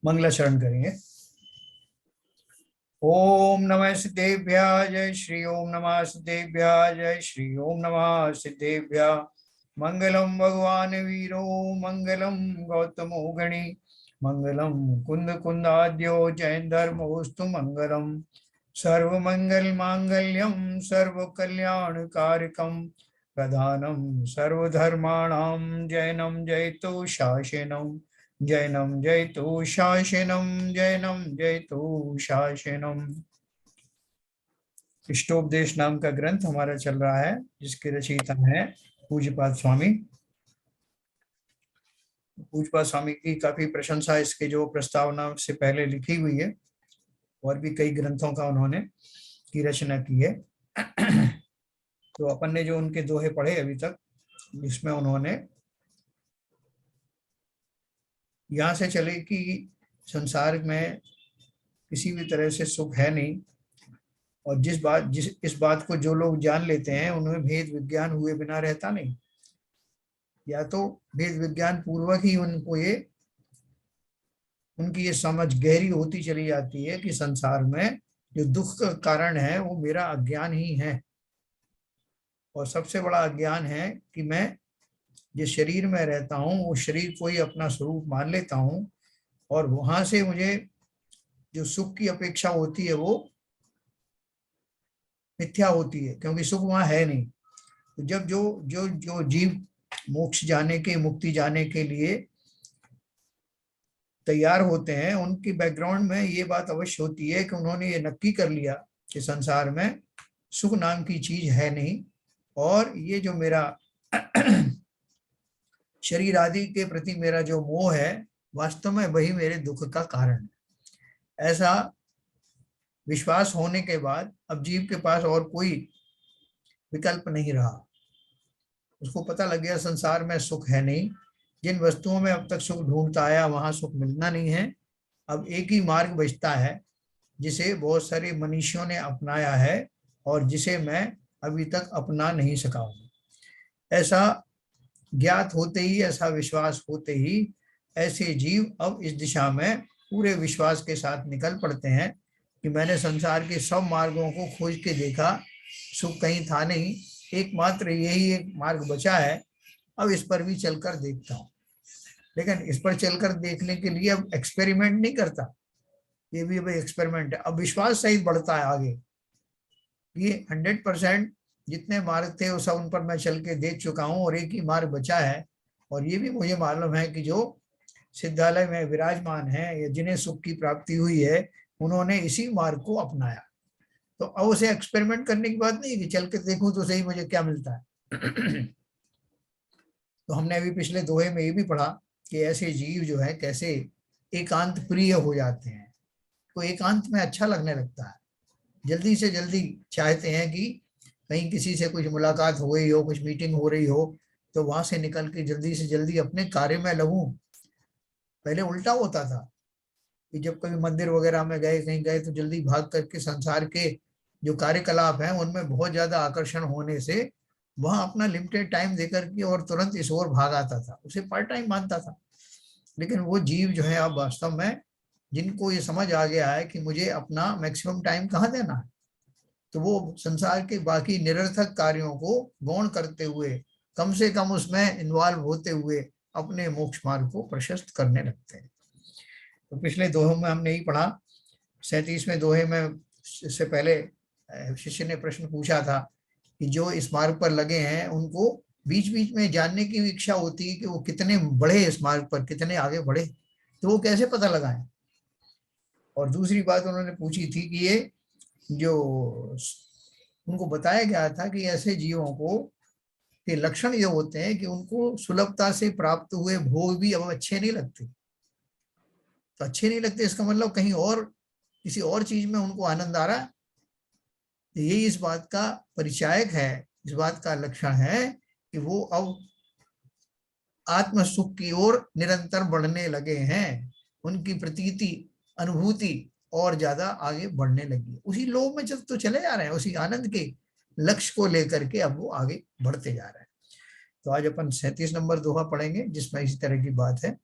मंगलाचरण करेंगे। ओम नमः सिद्धेभ्यः जय श्री ओम नमः सिद्धेभ्यः जय श्री ओम नमः सिद्धेभ्यः। मंगलम भगवान वीरो मंगलम गौतमो गणी मंगलम कुंद कुंदाद्यो जैन धर्मोस्तु मंगलम सर्व मंगल मांगल्यम सर्व कल्याण कारकम प्रधानम सर्वधर्माणां जैनम जयतु शासनम जैनम जयतु शासनम जैनम जयतु शासनम। इष्टोपदेश नाम का ग्रंथ हमारा चल रहा है, जिसके रचयिता हैं पूज्यपाद स्वामी। पूज्यपाद स्वामी की काफी प्रशंसा इसके जो प्रस्तावना से पहले लिखी हुई है, और भी कई ग्रंथों का उन्होंने की रचना की है। तो अपन ने जो उनके दोहे पढ़े अभी तक, इसमें उन्होंने यहाँ से चले कि संसार में किसी भी तरह से सुख है नहीं, और जिस इस बात को जो लोग जान लेते हैं उनमें भेद विज्ञान हुए बिना रहता नहीं। या तो भेद विज्ञान पूर्वक ही उनकी ये समझ गहरी होती चली जाती है कि संसार में जो दुख का कारण है वो मेरा अज्ञान ही है, और सबसे बड़ा अज्ञान है कि मैं जिस शरीर में रहता हूँ वो शरीर को ही अपना स्वरूप मान लेता हूँ, और वहां से मुझे जो सुख की अपेक्षा होती है वो मिथ्या होती है, क्योंकि सुख वहां है नहीं। तो जब जो जो जो जीव मोक्ष जाने के, मुक्ति जाने के लिए तैयार होते हैं, उनकी बैकग्राउंड में ये बात अवश्य होती है कि उन्होंने ये नक्की कर लिया कि संसार में सुख नाम की चीज है नहीं, और ये जो मेरा शरीर आदि के प्रति मेरा जो मोह है, वास्तव में वही मेरे दुख का कारण है। ऐसा विश्वास होने के बाद अब जीव के पास और कोई विकल्प नहीं रहा। उसको पता लग गया संसार में सुख है नहीं, जिन वस्तुओं में अब तक सुख ढूंढता आया वहां सुख मिलना नहीं है। अब एक ही मार्ग बचता है जिसे बहुत सारे मनीषियों ने अपनाया है, और जिसे मैं अभी तक अपना नहीं सका हूं। ऐसा ज्ञात होते ही, ऐसा विश्वास होते ही ऐसे जीव अब इस दिशा में पूरे विश्वास के साथ निकल पड़ते हैं कि मैंने संसार के सब मार्गों को खोज के देखा, सुख कहीं था नहीं, एकमात्र यही एक मार्ग बचा है, अब इस पर भी चलकर देखता हूँ। लेकिन इस पर चलकर देखने के लिए अब एक्सपेरिमेंट नहीं करता, ये भी भाई एक्सपेरिमेंट है। अब विश्वास सहित बढ़ता है आगे, ये 100% जितने मार्ग थे वो सब उन पर मैं चल के देख चुका हूँ, और एक ही मार्ग बचा है। और ये भी मुझे मालूम है कि जो सिद्धालय में विराजमान है या जिन्हें सुख की प्राप्ति हुई है, उन्होंने इसी मार्ग को अपनाया। तो अब उसे एक्सपेरिमेंट करने की बात नहीं कि चल के देखूं तो सही मुझे क्या मिलता है। तो हमने अभी पिछले दोहे में ये भी पढ़ा कि ऐसे जीव जो है कैसे एकांत प्रिय हो जाते हैं। तो एकांत में अच्छा लगने लगता है, जल्दी से जल्दी चाहते हैं कि कहीं किसी से कुछ मुलाकात हो गई हो, कुछ मीटिंग हो रही हो, तो वहां से निकल के जल्दी से जल्दी अपने कार्य में लगूं। पहले उल्टा होता था कि जब कभी मंदिर वगैरह में गए, कहीं गए, तो जल्दी भाग करके संसार के जो कार्यकलाप हैं उनमें बहुत ज्यादा आकर्षण होने से वहां अपना लिमिटेड टाइम देकर के और तुरंत इस ओर भाग आता था, उसे पार्ट टाइम मानता था। लेकिन वो जीव जो है अब वास्तव में, जिनको ये समझ आ गया है कि मुझे अपना मैक्सिमम टाइम कहाँ देना है, तो वो संसार के बाकी निरर्थक कार्यों को गौण करते हुए, कम से कम उसमें इन्वॉल्व होते हुए अपने मोक्ष मार्ग को प्रशस्त करने लगते हैं। तो पिछले दोहों में हमने यही पढ़ा। 37वें दोहे में इससे पहले शिष्य ने प्रश्न पूछा था कि जो इस मार्ग पर लगे हैं उनको बीच बीच में जानने की इच्छा होती है कि वो कितने बढ़े, इस मार्ग पर कितने आगे बढ़े, तो वो कैसे पता लगाएं। और दूसरी बात उन्होंने पूछी थी कि ये जो उनको बताया गया था कि ऐसे जीवों को के लक्षण ये होते हैं कि उनको सुलभता से प्राप्त हुए भोग भी अब अच्छे नहीं लगते। तो अच्छे नहीं लगते इसका मतलब कहीं और किसी और चीज में उनको आनंद आ रहा है। तो यही इस बात का परिचायक है, इस बात का लक्षण है कि वो अब आत्म सुख की ओर निरंतर बढ़ने लगे हैं। उनकी प्रतीति, अनुभूति और ज्यादा आगे बढ़ने लगी है। उसी लोभ में तो चले जा रहे हैं, उसी आनंद के लक्ष्य को लेकर के अब वो आगे बढ़ते जा रहे हैं। तो आज अपन 37 नंबर दोहा पढ़ेंगे जिसमें इसी तरह की बात है।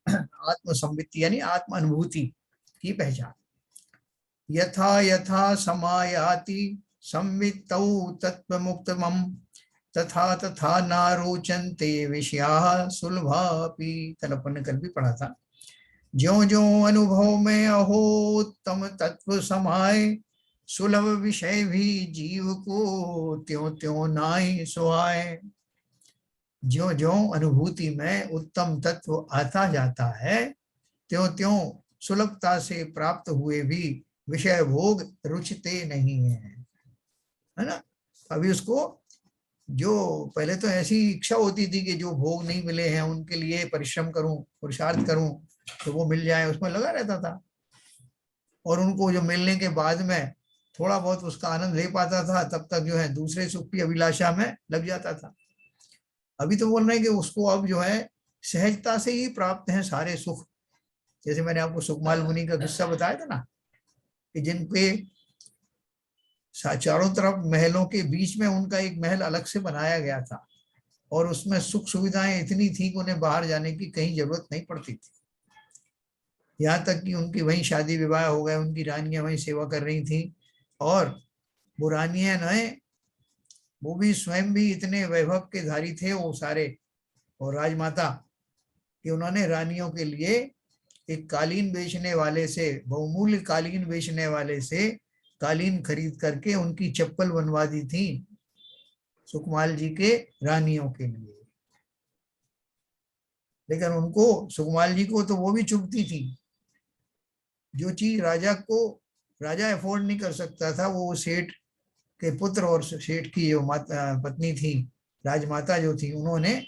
आत्मसंवित्ति यानी आत्म अनुभूति की पहचान। यथा यथा समायाति संवित्तौ तत्त्वमुक्तमं तथा तथा नारोचन्ते विषयाः सुलभापि। कल अपन ने कल भी पढ़ा था। ज्यों ज्यों अनुभव में अहो उत्तम तत्व समाये, सुलभ विषय भी जीव को त्यों त्यों नाहि सुहाए। ज्यों ज्यों अनुभूति में उत्तम तत्व आता जाता है, त्यों त्यों सुलभता से प्राप्त हुए भी विषय भोग रुचते नहीं है ना। अभी उसको जो पहले तो ऐसी इच्छा होती थी कि जो भोग नहीं मिले हैं उनके लिए परिश्रम करूं, पुरुषार्थ करूं तो वो मिल जाए, उसमें लगा रहता था। और उनको जो मिलने के बाद में थोड़ा बहुत उसका आनंद ले पाता था, तब तक जो है दूसरे सुख की अभिलाषा में लग जाता था। अभी तो बोल रहे हैं कि उसको अब जो है सहजता से ही प्राप्त हैं सारे सुख। जैसे मैंने आपको सुखमाल मुनि का किस्सा बताया था ना, कि जिनके चारों तरफ महलों के बीच में उनका एक महल अलग से बनाया गया था, और उसमें सुख सुविधाएं इतनी थी कि उन्हें बाहर जाने की कहीं जरूरत नहीं पड़ती थी। यहाँ तक कि उनकी वहीं शादी विवाह हो गए, उनकी रानियां वहीं सेवा कर रही थी। और वो रानियां नए, वो भी स्वयं भी इतने वैभव के धारी थे वो सारे, और राजमाता, कि उन्होंने रानियों के लिए एक कालीन बेचने वाले से, बहुमूल्य कालीन बेचने वाले से कालीन खरीद करके उनकी चप्पल बनवा दी थी सुकमाल जी के रानियों के लिए। लेकिन उनको, सुकमाल जी को तो वो भी चुभती थी। जो चीज राजा अफोर्ड नहीं कर सकता था, वो सेठ के पुत्र और सेठ की जो पत्नी थी, राजमाता जो थी, उन्होंने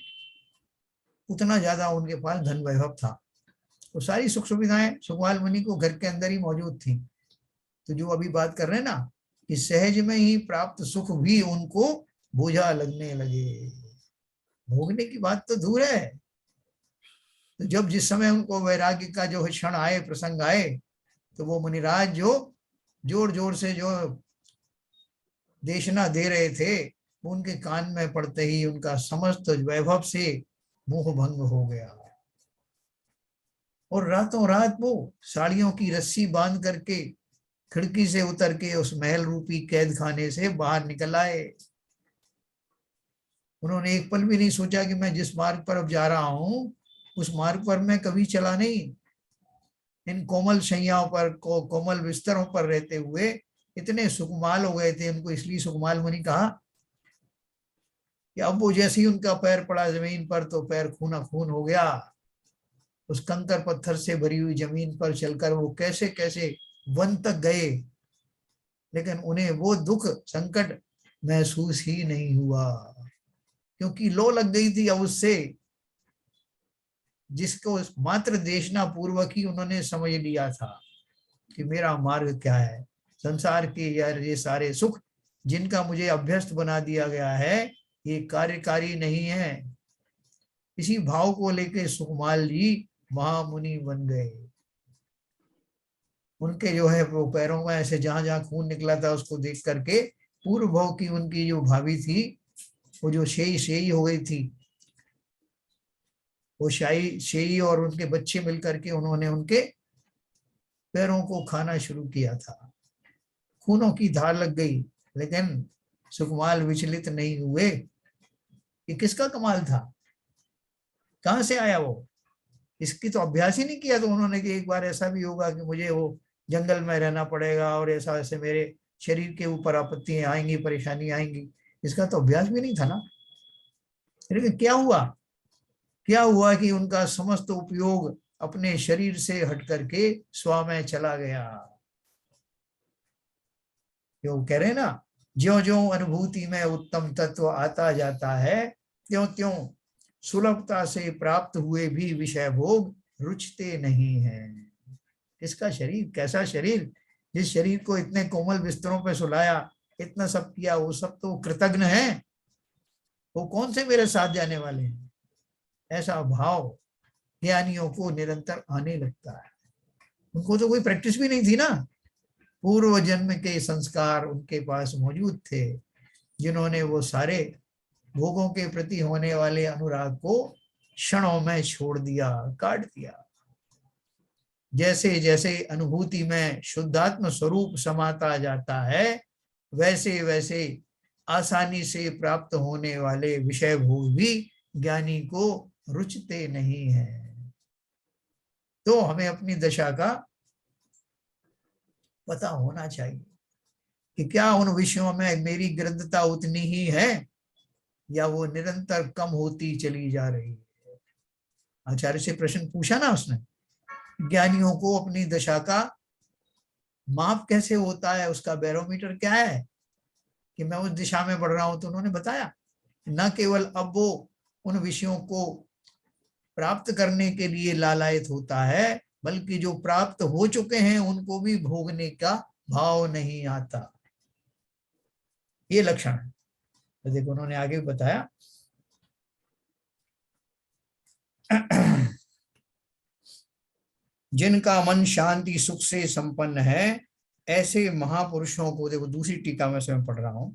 उतना ज्यादा उनके पास धन वैभव था। तो सारी सुख सुविधाएं सुकमाल मुनि को घर के अंदर ही मौजूद थी। तो जो अभी बात कर रहे हैं ना, कि सहज में ही प्राप्त सुख भी उनको बोझा लगने लगे। भोगने की बात तो दूर है। तो जब जिस समय उनको वैराग्य का जो क्षण आए, प्रसंग आए, तो वो मुनिराज जो जोर जोर से जो देशना दे रहे थे, उनके कान में पड़ते ही उनका समस्त वैभव से मोह भंग हो गया। और रातों रात वो साड़ियों की रस्सी बांध करके खिड़की से उतर के उस महल रूपी कैद खाने से बाहर निकल आए। उन्होंने एक पल भी नहीं सोचा कि मैं जिस मार्ग पर अब जा रहा हूं उस मार्ग पर मैं कभी चला नहीं। इन कोमल शैयाओं पर, कोमल बिस्तरों पर रहते हुए इतने सुकमाल हो गए थे। उनको इसलिए सुकमाल मुनि कहा कि अब वो जैसे ही उनका पैर पड़ा जमीन पर तो पैर खूना खून हो गया। उस कंकर पत्थर से भरी हुई जमीन पर चलकर वो कैसे कैसे वन तक गए, लेकिन उन्हें वो दुख संकट महसूस ही नहीं हुआ, क्योंकि लो लग गई थी अब उससे, जिसको मात्र देशना पूर्वक ही उन्होंने समझ लिया था कि मेरा मार्ग क्या है। संसार के यार ये सारे सुख जिनका मुझे अभ्यस्त बना दिया गया है, ये कार्यकारी नहीं है। इसी भाव को लेके सुकमाल जी महामुनि बन गए। उनके जो है वो पैरों में ऐसे जहां जहां खून निकला था उसको देख करके पूर्व भाव की उनकी जो भाभी थी, वो जो शेई हो गई थी, वो शेई और उनके बच्चे मिलकर के उन्होंने उनके पैरों को खाना शुरू किया था। खूनों की धार लग गई, लेकिन सुकमाल विचलित नहीं हुए। ये किसका कमाल था, कहां से आया वो? इसकी तो अभ्यास ही नहीं किया। तो उन्होंने कि एक बार ऐसा भी होगा कि मुझे वो जंगल में रहना पड़ेगा और ऐसा ऐसे मेरे शरीर के ऊपर आपत्तियां आएंगी, परेशानी आएंगी। इसका तो अभ्यास भी नहीं था ना। लेकिन क्या हुआ कि उनका समस्त उपयोग अपने शरीर से हट करके स्व में चला गया। जो कह रहे हैं ना, ज्यों ज्यों अनुभूति में उत्तम तत्व आता जाता है, त्यों त्यों सुलभता से प्राप्त हुए भी विषय भोग रुचते नहीं है। किसका शरीर, कैसा शरीर? जिस शरीर को इतने कोमल बिस्तरों पे सुलाया, इतना सब किया, वो सब तो कृतज्ञ है। वो कौन से मेरे साथ जाने वाले हैं? ऐसा भाव ज्ञानियों को निरंतर आने लगता है। उनको तो कोई प्रैक्टिस भी नहीं थी ना। पूर्व जन्म के संस्कार उनके पास मौजूद थे, जिन्होंने वो सारे भोगों के प्रति होने वाले अनुराग को क्षणों में छोड़ दिया, काट दिया। जैसे जैसे अनुभूति में शुद्धात्म स्वरूप समाता जाता है, वैसे वैसे आसानी से प्राप्त होने वाले विषय भोग भी ज्ञानी को रुचते नहीं है। तो हमें अपनी दशा का पता होना चाहिए कि क्या उन विषयों में मेरी गृद्धता उतनी ही है या वो निरंतर कम होती चली जा रही है। आचार्य से प्रश्न पूछा ना उसने, ज्ञानियों को अपनी दशा का माप कैसे होता है, उसका बैरोमीटर क्या है कि मैं उस दिशा में बढ़ रहा हूं। तो उन्होंने बताया न केवल अब वो उन विषयों को प्राप्त करने के लिए लालायित होता है, बल्कि जो प्राप्त हो चुके हैं उनको भी भोगने का भाव नहीं आता। ये लक्षण है। तो देखो उन्होंने आगे बताया जिनका मन शांति सुख से संपन्न है, ऐसे महापुरुषों को, देखो दूसरी टीका में से मैं पढ़ रहा हूं,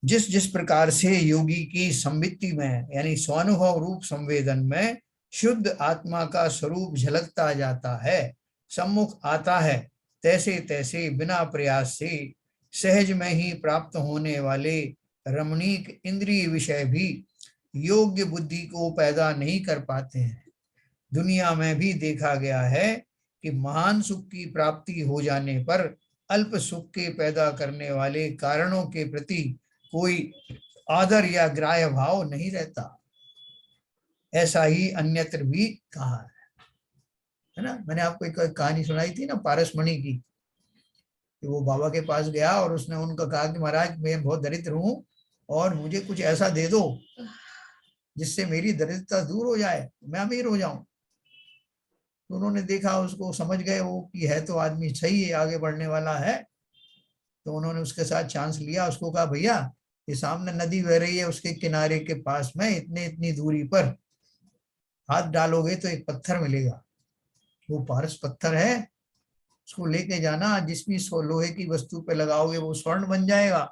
जिस जिस प्रकार से योगी की संवित्ति में यानी स्वानुभव रूप संवेदन में शुद्ध आत्मा का स्वरूप झलकता जाता है, सम्मुख आता है, तैसे तैसे बिना प्रयास से सहज में ही प्राप्त होने वाले रमणीक इंद्रिय विषय भी योग्य बुद्धि को पैदा नहीं कर पाते हैं। दुनिया में भी देखा गया है कि महान सुख की प्राप्ति हो जाने पर अल्प सुख के पैदा करने वाले कारणों के प्रति कोई आदर या ग्राह्य भाव नहीं रहता। ऐसा ही अन्यत्र भी कहा है ना। मैंने आपको एक कहानी सुनाई थी ना पारसमणि की, कि वो बाबा के पास गया और उसने उनका कहा कि महाराज मैं बहुत दरिद्र हूं और मुझे कुछ ऐसा दे दो जिससे मेरी दरिद्रता दूर हो जाए, मैं अमीर हो जाऊं। तो उन्होंने देखा उसको, समझ गए वो कि है तो आदमी सही है, आगे बढ़ने वाला है। तो उन्होंने उसके साथ चांस लिया, उसको कहा भैया ये सामने नदी बह रही है, उसके किनारे के पास में इतने इतनी दूरी पर हाथ डालोगे तो एक पत्थर मिलेगा, वो पारस पत्थर है, उसको लेके जाना, जिस भी लोहे की वस्तु पे लगाओगे वो स्वर्ण बन जाएगा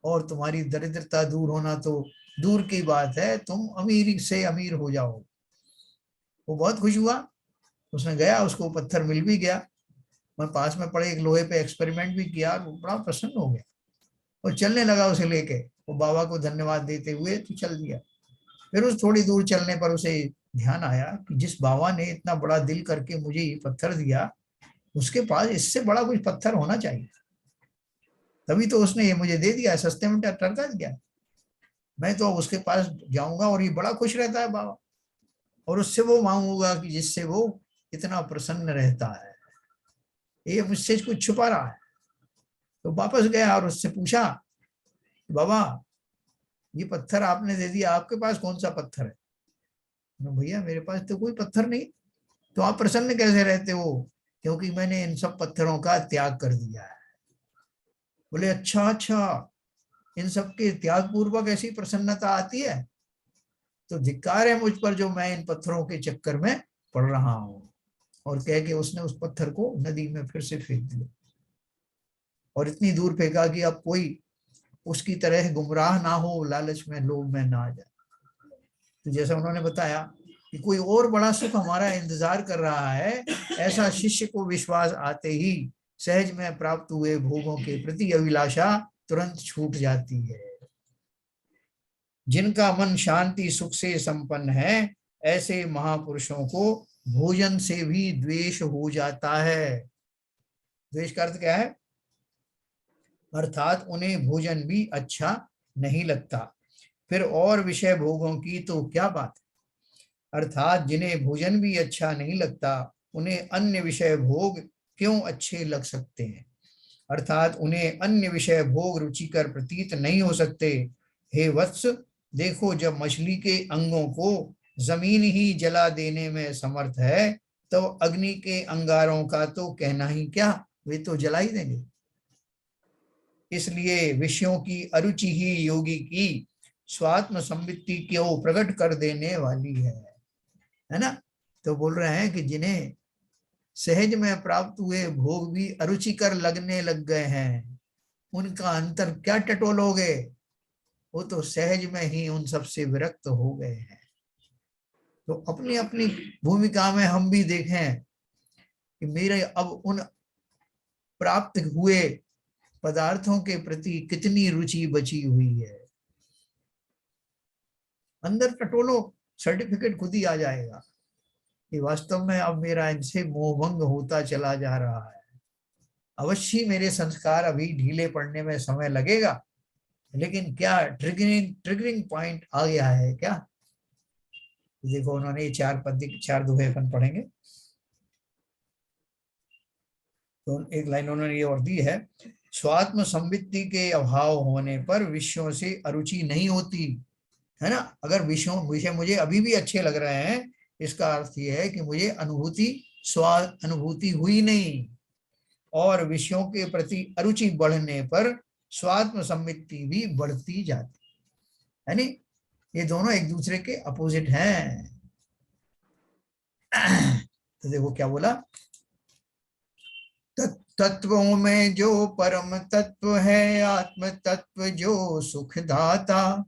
और तुम्हारी दरिद्रता दूर होना तो दूर की बात है, तुम अमीर से अमीर हो जाओ। वो बहुत खुश हुआ, उसने गया, उसको पत्थर मिल भी गया। मैं पास में पड़े एक लोहे पे एक्सपेरिमेंट भी किया, वो बड़ा प्रसन्न हो गया और चलने लगा उसे लेके, वो बाबा को धन्यवाद देते हुए तो चल दिया। फिर उस थोड़ी दूर चलने पर उसे ध्यान आया कि जिस बाबा ने इतना बड़ा दिल करके मुझे ये पत्थर दिया, उसके पास इससे बड़ा कुछ पत्थर होना चाहिए, तभी तो उसने ये मुझे दे दिया, सस्ते में टरका दिया। मैं तो उसके पास जाऊंगा और ये बड़ा खुश रहता है बाबा, और उससे वो मांगूंगा कि जिससे वो इतना प्रसन्न रहता है, ये मुझसे कुछ छुपा रहा है। तो वापस गया और उससे पूछा बाबा ये पत्थर आपने दे दिया, आपके पास कौन सा पत्थर है? भैया मेरे पास तो कोई पत्थर नहीं। तो आप प्रसन्न कैसे रहते हो? क्योंकि मैंने इन सब पत्थरों का त्याग कर दिया है। बोले अच्छा अच्छा, इन सब के त्याग पूर्वक ऐसी प्रसन्नता आती है? तो धिक्कार है मुझ पर जो मैं इन पत्थरों के चक्कर में पड़ रहा हूं। और कह के उसने उस पत्थर को नदी में फिर से फेंक दिया और इतनी दूर फेंका कि अब कोई उसकी तरह गुमराह ना हो, लालच में लोभ में ना आ जाए। तो जैसा उन्होंने बताया कि कोई और बड़ा सुख हमारा इंतजार कर रहा है, ऐसा शिष्य को विश्वास आते ही सहज में प्राप्त हुए भोगों के प्रति अभिलाषा तुरंत छूट जाती है। जिनका मन शांति सुख से संपन्न है, ऐसे महापुरुषों को भोजन से भी द्वेष हो जाता है। द्वेष का अर्थ क्या है? अर्थात उन्हें भोजन भी अच्छा नहीं लगता, फिर और विषय भोगों की तो क्या बात। अर्थात जिन्हें भोजन भी अच्छा नहीं लगता, उन्हें अन्य विषय भोग क्यों अच्छे लग सकते हैं? अर्थात उन्हें अन्य विषय भोग रुचिकर प्रतीत नहीं हो सकते। हे वत्स, देखो जब मछली के अंगों को जमीन ही जला देने में समर्थ है, तो अग्नि के अंगारों का तो कहना ही क्या, वे तो जला ही देंगे। इसलिए विषयों की अरुचि ही योगी की स्वात्म संवित्ति को प्रकट कर देने वाली है ना। तो बोल रहे हैं कि जिन्हें सहज में प्राप्त हुए भोग भी अरुचिकर लगने लग गए हैं, उनका अंतर क्या टटोलोगे, वो तो सहज में ही उन सबसे विरक्त हो गए हैं। तो अपनी अपनी भूमिका में हम भी देखें कि मेरे अब उन प्राप्त हुए पदार्थों के प्रति कितनी रुचि बची हुई है। अंदर टटोलो, सर्टिफिकेट खुद ही आ जाएगा कि वास्तव में अब मेरा इनसे मोहभंग होता चला जा रहा है। अवश्य मेरे संस्कार अभी ढीले पड़ने में समय लगेगा, लेकिन क्या ट्रिगरिंग ट्रिगरिंग पॉइंट आ गया है क्या। देखो उन्होंने ये 4 पद्य 4 दोहे अपन पढ़ेंगे। तो एक लाइन उन्होंने ये और दी है, स्वात्म संवित्ति के अभाव होने पर विषयों से अरुचि नहीं होती, है ना। अगर विषय मुझे अभी भी अच्छे लग रहे हैं, इसका अर्थ यह है कि मुझे अनुभूति हुई नहीं, और विषयों के प्रति अरुचि बढ़ने पर स्वात्म संवित्ति भी बढ़ती जाती है। यानी ये दोनों एक दूसरे के अपोजिट हैं। तो देखो क्या बोला, तत्वों में जो परम तत्व है, आत्म तत्व जो सुखदाता,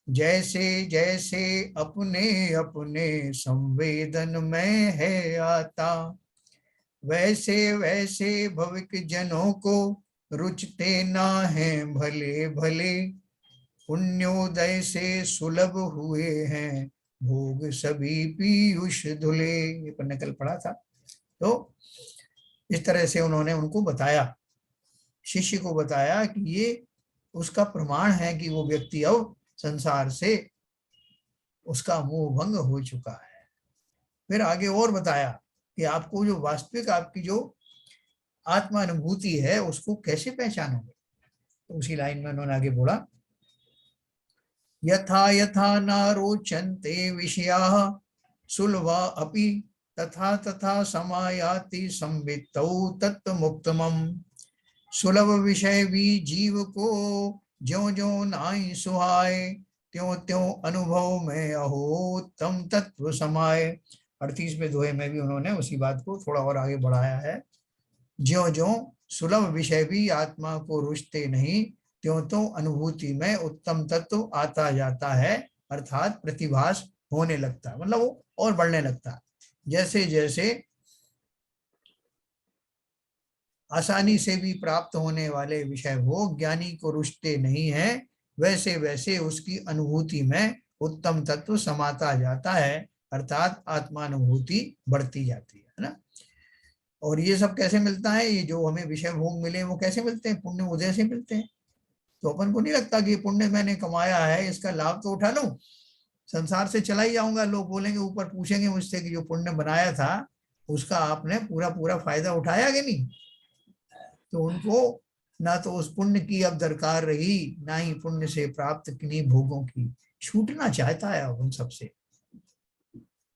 जैसे जैसे अपने अपने संवेदन में है आता, वैसे वैसे भविक जनों को रुचते ना है भले भले, पुण्योदय से सुलभ हुए हैं भोग सभी पीयूष धुले। ये पन्ने कल पढ़ा था। तो इस तरह से उन्होंने उनको बताया, शिष्य को बताया कि ये उसका प्रमाण है कि वो व्यक्ति अब संसार से उसका मोह भंग हो चुका है। फिर आगे और बताया कि आपको जो वास्तविक आपकी जो आत्मा अनुभूति है उसको कैसे पहचानोगे। तो उसी लाइन में उन्होंने आगे बोला, यथा यथा नारोचन्ते विषयाः सुलभा अपि, तथा तथा समायाति संवित्तौ तत्त्वमुक्तमम्। सुलभ विषय भी जीव को ज्यों ज्यों नाई सुहाए, त्यों त्यों अनुभव में अहो तम तत्व समाये। 38वें दोहे में भी उन्होंने उसी बात को थोड़ा और आगे बढ़ाया है। ज्यों ज्यों सुलभ विषय भी आत्मा को रुचते नहीं, त्यों त्यों अनुभूति में उत्तम तत्व आता जाता है, अर्थात प्रतिभास होने लगता है, मतलब वो और बढ़ने लगता है। जैसे जैसे आसानी से भी प्राप्त होने वाले विषय वो ज्ञानी को रुचते नहीं है, वैसे वैसे उसकी अनुभूति में उत्तम तत्व समाता जाता है, अर्थात आत्मानुभूति बढ़ती जाती है ना। और ये सब कैसे मिलता है, ये जो हमें विषय भोग मिले वो कैसे मिलते हैं, पुण्य उदय से मिलते हैं। तो अपन को नहीं लगता कि पुण्य मैंने कमाया है, इसका लाभ तो उठा लूं, संसार से चला ही जाऊंगा। लोग बोलेंगे, ऊपर पूछेंगे मुझसे कि जो पुण्य बनाया था उसका आपने पूरा पूरा फायदा उठाया कि नहीं। तो उनको ना तो उस पुण्य की अब दरकार रही, ना ही पुण्य से प्राप्त किन्हीं भोगों की। छूटना चाहता है अब उन सबसे,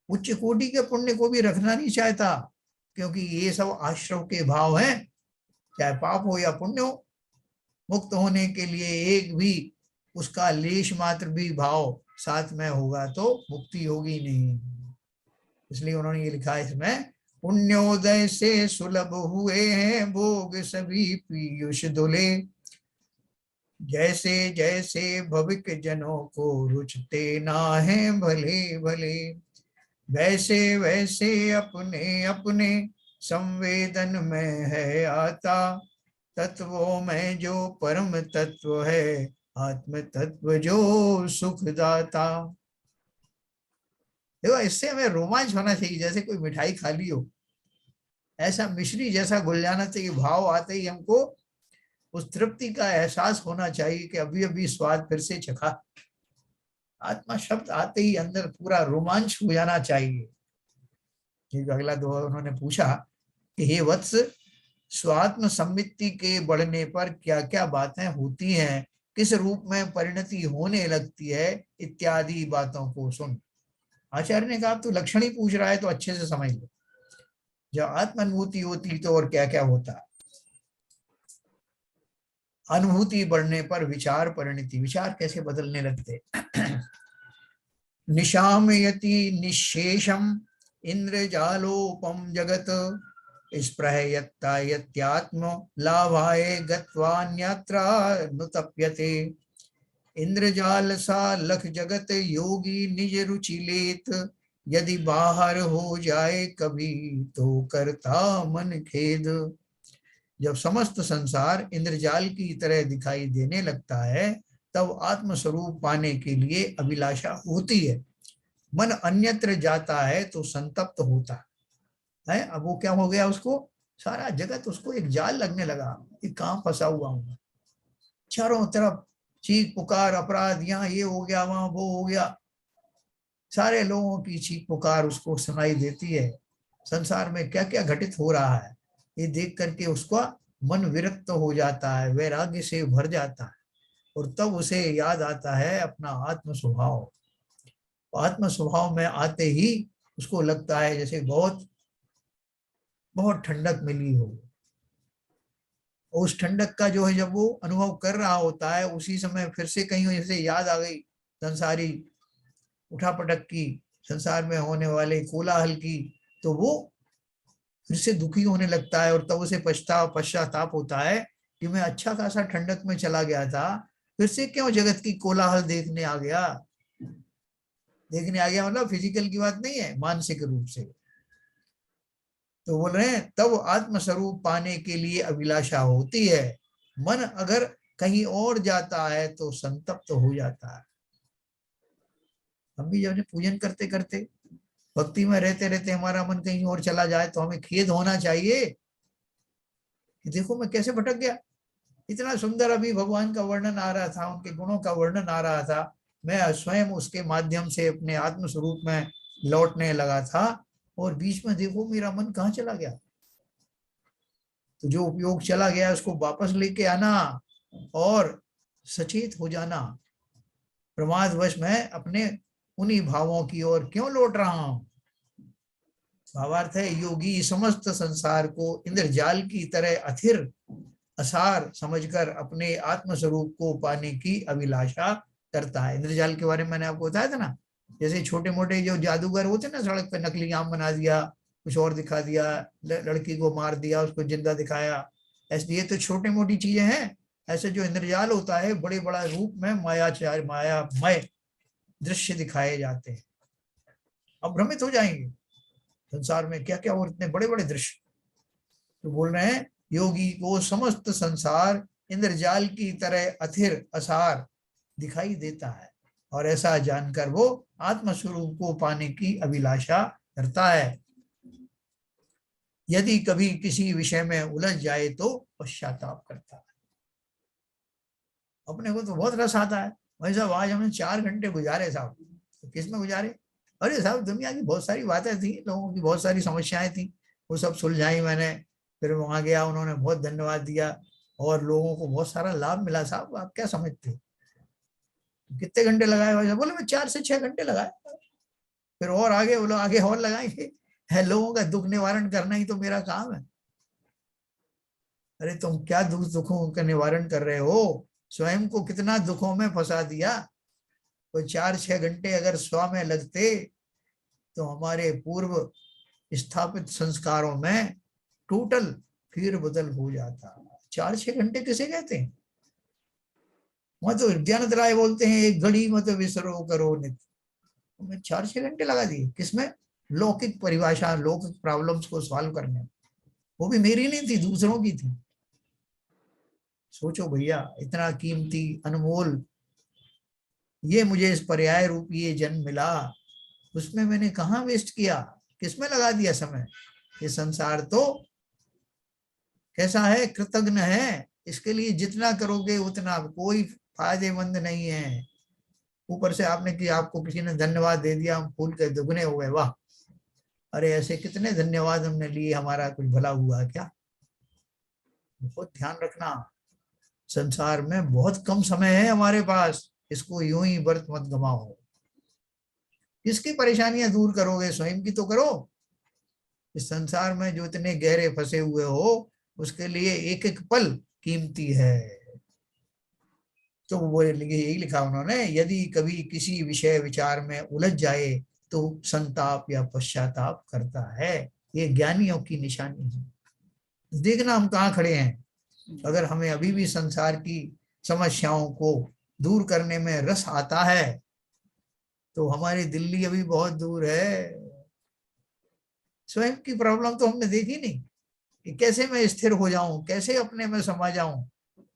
उच्च कोटि के पुण्य को भी रखना नहीं चाहता, क्योंकि ये सब आश्रव के भाव हैं, चाहे पाप हो या पुण्य हो। मुक्त होने के लिए एक भी उसका लेश मात्र भी भाव साथ में होगा तो मुक्ति होगी नहीं। इसलिए उन्होंने ये लिखा है इसमें, पुण्योदय से सुलभ हुए हैं भोग सभी पीयूष धुले, जैसे जैसे भविक जनों को रुचते ना है भले भले, वैसे वैसे अपने अपने संवेदन में है आता, तत्वों में जो परम तत्व है आत्म तत्व जो सुखदाता। देखो इससे हमें रोमांच होना चाहिए, जैसे कोई मिठाई खा ली हो, ऐसा मिश्री जैसा घुल जाना चाहिए। भाव आते ही हमको उस तृप्ति का एहसास होना चाहिए कि अभी अभी स्वाद फिर से चखा। आत्मा शब्द आते ही अंदर पूरा रोमांच हो जाना चाहिए। अगला दोहा उन्होंने पूछा कि हे वत्स, स्वात्म सम्मिति के बढ़ने पर क्या क्या बातें होती हैं, किस रूप में परिणति होने लगती है, इत्यादि बातों को सुन। आचार्य ने कहा, तू लक्षण ही पूछ रहा है तो अच्छे से समझ लो। जब आत्मानुभूति होती तो और क्या क्या होता। अनुभूति बढ़ने पर विचार परिणति, विचार कैसे बदलने लगते। निशामयति निशेषम इंद्रजालोपम जगत, स्पृहयत्ता यत्यात्म लाभाय गत्वान्यत्र नुतप्यते। इंद्रजाल सा लख जगत योगी निज रुचि लेत, यदि बाहर हो जाए कभी तो करता मन खेद। जब समस्त संसार इंद्रजाल की तरह दिखाई देने लगता है तब आत्मस्वरूप पाने के लिए अभिलाषा होती है। मन अन्यत्र जाता है तो संतप्त होता है। अब वो क्या हो गया, उसको सारा जगत उसको एक जाल लगने लगा कि कहाँ फंसा हुआ हूँ। चारों तरफ चीख पुकार, अपराध, यहाँ ये हो गया, वहां वो हो गया, सारे लोगों की चीख पुकार उसको सुनाई देती है। संसार में क्या क्या घटित हो रहा है ये देख करके उसका मन विरक्त हो जाता है, वैराग्य से भर जाता है। और तब उसे याद आता है अपना आत्म स्वभाव। आत्म स्वभाव में आते ही उसको लगता है जैसे बहुत बहुत ठंडक मिली हो। उस ठंडक का जो है जब वो अनुभव कर रहा होता है उसी समय फिर से कहीं जैसे याद आ गई संसारी उठापटक की, संसार में होने वाले कोलाहल की, तो वो फिर से दुखी होने लगता है। और तब उसे पश्चाताप होता है कि मैं अच्छा खासा ठंडक में चला गया था, फिर से क्यों जगत की कोलाहल देखने आ गया। देखने आ गया मतलब फिजिकल की बात नहीं है, मानसिक रूप से। तो बोल रहे हैं तब आत्मस्वरूप पाने के लिए अभिलाषा होती है। मन अगर कहीं और जाता है तो संतप्त हो जाता है। हम भी जब पूजन करते करते भक्ति में रहते रहते हमारा मन कहीं और चला जाए तो हमें खेद होना चाहिए कि देखो मैं कैसे भटक गया। इतना सुंदर अभी भगवान का वर्णन आ रहा था, उनके गुणों का वर्णन आ रहा था, मैं स्वयं उसके माध्यम से अपने आत्म स्वरूप में लौटने लगा था और बीच में देखो मेरा मन कहाँ चला गया। तो जो उपयोग चला गया उसको वापस लेके आना और सचेत हो जाना। प्रमादवश में अपने उन्हीं भावों की ओर क्यों लौट रहा हूं। भावार्थ है योगी समस्त संसार को इंद्रजाल की तरह अथिर असार समझकर अपने आत्म स्वरूप को पाने की अभिलाषा करता है। इंद्रजाल के बारे में मैंने आपको बताया था ना, जैसे छोटे मोटे जो जादूगर होते ना, सड़क पे नकली आम बना दिया, कुछ और दिखा दिया, लड़की को मार दिया, उसको जिंदा दिखाया, ऐसे ये तो छोटी मोटी चीजें हैं। ऐसे जो इंद्रजाल होता है बड़े बड़ा रूप में मायामय दृश्य दिखाए जाते हैं। अब भ्रमित हो जाएंगे संसार में क्या क्या और इतने बड़े बड़े दृश्य। तो बोल रहे हैं योगी को समस्त संसार इंद्रजाल की तरह अथिर असार दिखाई देता है और ऐसा जानकर वो आत्मस्वरूप को पाने की अभिलाषा करता है। यदि कभी किसी विषय में उलझ जाए तो पश्चाताप करता है। अपने को तो बहुत रस आता है, भाई साहब आज हमने 4 घंटे गुजारे साहब, तो किस में गुजारे? अरे साहब दुनिया की बहुत सारी बातें थी, लोगों की बहुत सारी समस्याएं थी, वो सब सुलझाई मैंने। फिर वहां गया, उन्होंने बहुत धन्यवाद दिया और लोगों को बहुत सारा लाभ मिला। साहब आप क्या समझते हो कितने घंटे लगाए भाई साहब? बोले मैं 4 से 6 घंटे लगाए। फिर और आगे बोलो आगे और लगाएंगे, है लोगों का दुख निवारण करना ही तो मेरा काम है। अरे तुम क्या दुखों का निवारण कर रहे हो? स्वयं को कितना दुखों में फंसा दिया। तो 4-6 घंटे अगर स्व में लगते तो हमारे पूर्व स्थापित संस्कारों में टोटल फिर बदल हो जाता। 4-6 घंटे किसे कहते हैं? वहां तो नित्यानंद राय बोलते हैं एक घड़ी मत विसरो करो नित्य। मैं 4-6 घंटे लगा दिए किसमें? लौकिक परिभाषा, लौकिक प्रॉब्लम्स को सॉल्व करने में। वो भी मेरी नहीं थी, दूसरों की थी। सोचो भैया, इतना कीमती अनमोल ये मुझे इस पर्याय रूप ये जन्म मिला, उसमें मैंने कहाँ वेस्ट किया, किसमें लगा दिया समय? ये संसार तो कैसा है, कृतघ्न है। इसके लिए जितना करोगे उतना कोई फायदेमंद नहीं है। ऊपर से आपने कि आपको किसी ने धन्यवाद दे दिया, हम फूल के दुगने हो गए, वाह। अरे ऐसे कितने धन्यवाद हमने लिए, हमारा कुछ भला हुआ क्या? बहुत ध्यान रखना, संसार में बहुत कम समय है हमारे पास, इसको यूं ही व्यर्थ मत गमाओ। किसकी परेशानियां दूर करोगे? स्वयं की तो करो। इस संसार में जो इतने गहरे फंसे हुए हो उसके लिए एक एक पल कीमती है। तो वो यही लिखा उन्होंने, यदि कभी किसी विषय विचार में उलझ जाए तो संताप या पश्चाताप करता है। ये ज्ञानियों की निशानी है। देखना हम कहाँ खड़े हैं। अगर हमें अभी भी संसार की समस्याओं को दूर करने में रस आता है तो हमारी दिल्ली अभी बहुत दूर है। स्वयं की प्रॉब्लम तो हमने देखी नहीं कि कैसे मैं स्थिर हो जाऊं, कैसे अपने में समा जाऊं,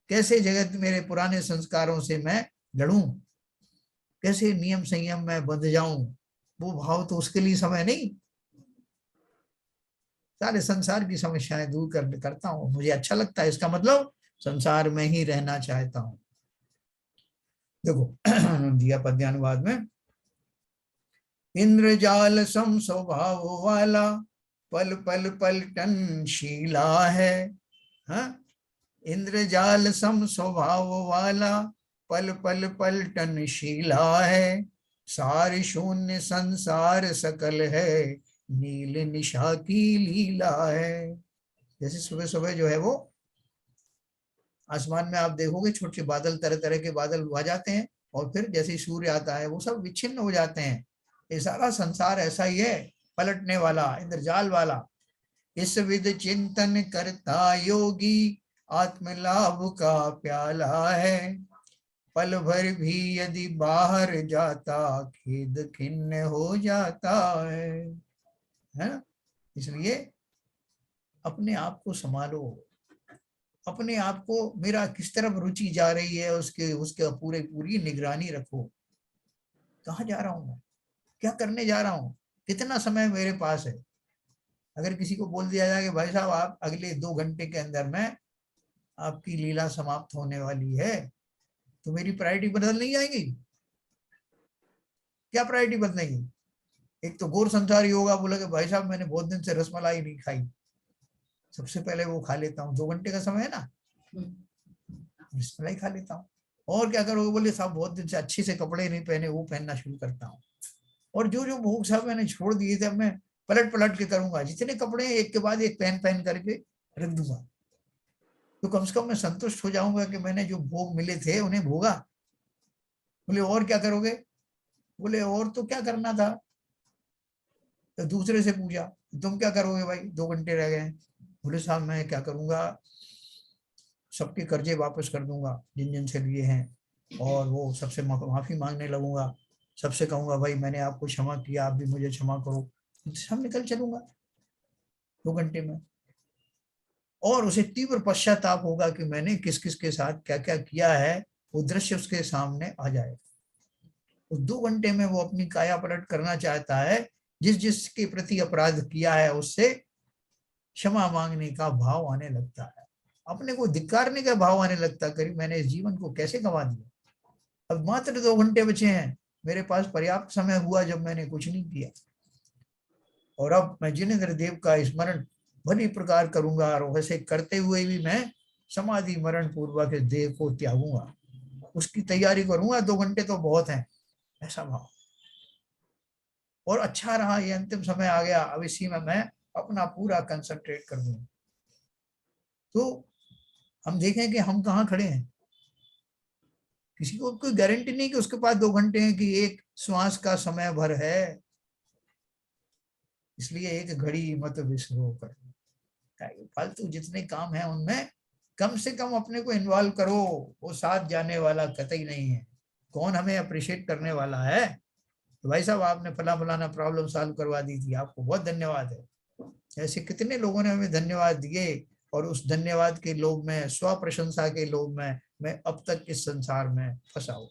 कैसे जगत मेरे पुराने संस्कारों से मैं लड़ूं, कैसे नियम संयम में बंध जाऊं। वो भाव तो उसके लिए समय नहीं। सारे संसार की समस्याएं दूर करता हूँ, मुझे अच्छा लगता है, इसका मतलब संसार में ही रहना चाहता हूँ। देखो दिया पद्यानुवाद में, इंद्रजाल सम स्वभाव वाला पल पल पलटन शीला है। हाँ, इंद्रजाल सम स्वभाव वाला पल पल पलटन शीला है। सार शून्य संसार सकल है, नील निशा की लीला है। जैसे सुबह सुबह जो है वो आसमान में आप देखोगे छोटे छोटे बादल, तरह तरह के बादल आ जाते हैं और फिर जैसे ही सूर्य आता है वो सब विच्छिन्न हो जाते हैं। ये सारा संसार ऐसा ही है, पलटने वाला, इंद्रजाल वाला। इस विध चिंतन करता योगी, आत्मलाभ का प्याला है। पल भर भी यदि बाहर जाता, खेद खिन्न हो जाता है ना। इसलिए अपने आप को संभालो, अपने आप को, मेरा किस तरफ रुचि जा रही है उसके उसके पूरी निगरानी रखो। कहाँ जा रहा हूँ मैं, क्या करने जा रहा हूँ, कितना समय मेरे पास है। अगर किसी को बोल दिया जाए कि भाई साहब आप अगले 2 घंटे के अंदर में आपकी लीला समाप्त होने वाली है, तो मेरी प्रायोरिटी बदल नहीं जाएगी? क्या प्रायोरिटी बदलेगी? एक तो गौर संसारी होगा, बोला कि भाई साहब मैंने बहुत दिन से रसमलाई नहीं खाई, सबसे पहले वो खा लेता हूँ, 2 घंटे का समय है ना, रसमलाई खा लेता हूँ। और क्या करोगे? बोले साहब बहुत दिन से अच्छे से कपड़े नहीं पहने, वो पहनना शुरू करता हूँ। और जो जो भोग साहब मैंने छोड़ दिए थे, मैं पलट पलट के करूंगा, जितने कपड़े एक के बाद एक पहन पहन करके रख दूंगा, तो कम से कम मैं संतुष्ट हो जाऊंगा कि मैंने जो भोग मिले थे उन्हें भोगा। बोले और क्या करोगे? बोले और तो क्या करना था। तो दूसरे से पूछा तुम क्या करोगे भाई, 2 घंटे रह गए। बोले साहब मैं क्या करूंगा, सबके कर्जे वापस कर दूंगा जिन जिन से लिए हैं, और वो सबसे माफी मांगने लगूंगा, सबसे कहूंगा भाई मैंने आपको क्षमा किया, आप भी मुझे क्षमा करो, सब निकल चलूंगा 2 घंटे में। और उसे तीव्र पश्चाताप होगा कि मैंने किस किस के साथ क्या क्या किया है, वो दृश्य उसके सामने आ जाए। उस 2 घंटे में वो अपनी काया पलट करना चाहता है, जिस जिसके प्रति अपराध किया है उससे क्षमा मांगने का भाव आने लगता है, अपने को धिक्कारने का भाव आने लगता, करीब मैंने इस जीवन को कैसे गंवा दिया, अब मात्र 2 घंटे बचे हैं, मेरे पास पर्याप्त समय हुआ जब मैंने कुछ नहीं किया, और अब मैं जिनेन्द्र देव का स्मरण भली प्रकार करूंगा, और वैसे करते हुए भी मैं समाधि मरण पूर्वक इस देह को त्यागूंगा, उसकी तैयारी करूंगा, 2 घंटे तो बहुत हैं, ऐसा भाव। और अच्छा रहा ये अंतिम समय आ गया, अब इसी में मैं अपना पूरा कंसंट्रेट कर दूंगा। तो हम देखें कि हम कहाँ खड़े हैं। किसी को कोई गारंटी नहीं कि उसके पास 2 घंटे हैं, कि एक श्वास का समय भर है, इसलिए एक घड़ी मत विसरो कर। फालतू जितने काम है उनमें कम से कम अपने को इन्वॉल्व करो, वो साथ जाने वाला कतई नहीं है, कौन हमें अप्रिशिएट करने वाला है। तो भाई साहब आपने फला फलाना प्रॉब्लम सॉल्व करवा दी थी, आपको बहुत धन्यवाद है। ऐसे कितने लोगों ने हमें धन्यवाद दिए, और उस धन्यवाद के लोभ में, स्व प्रशंसा के लोभ में मैं अब तक इस संसार में फंसा हूं।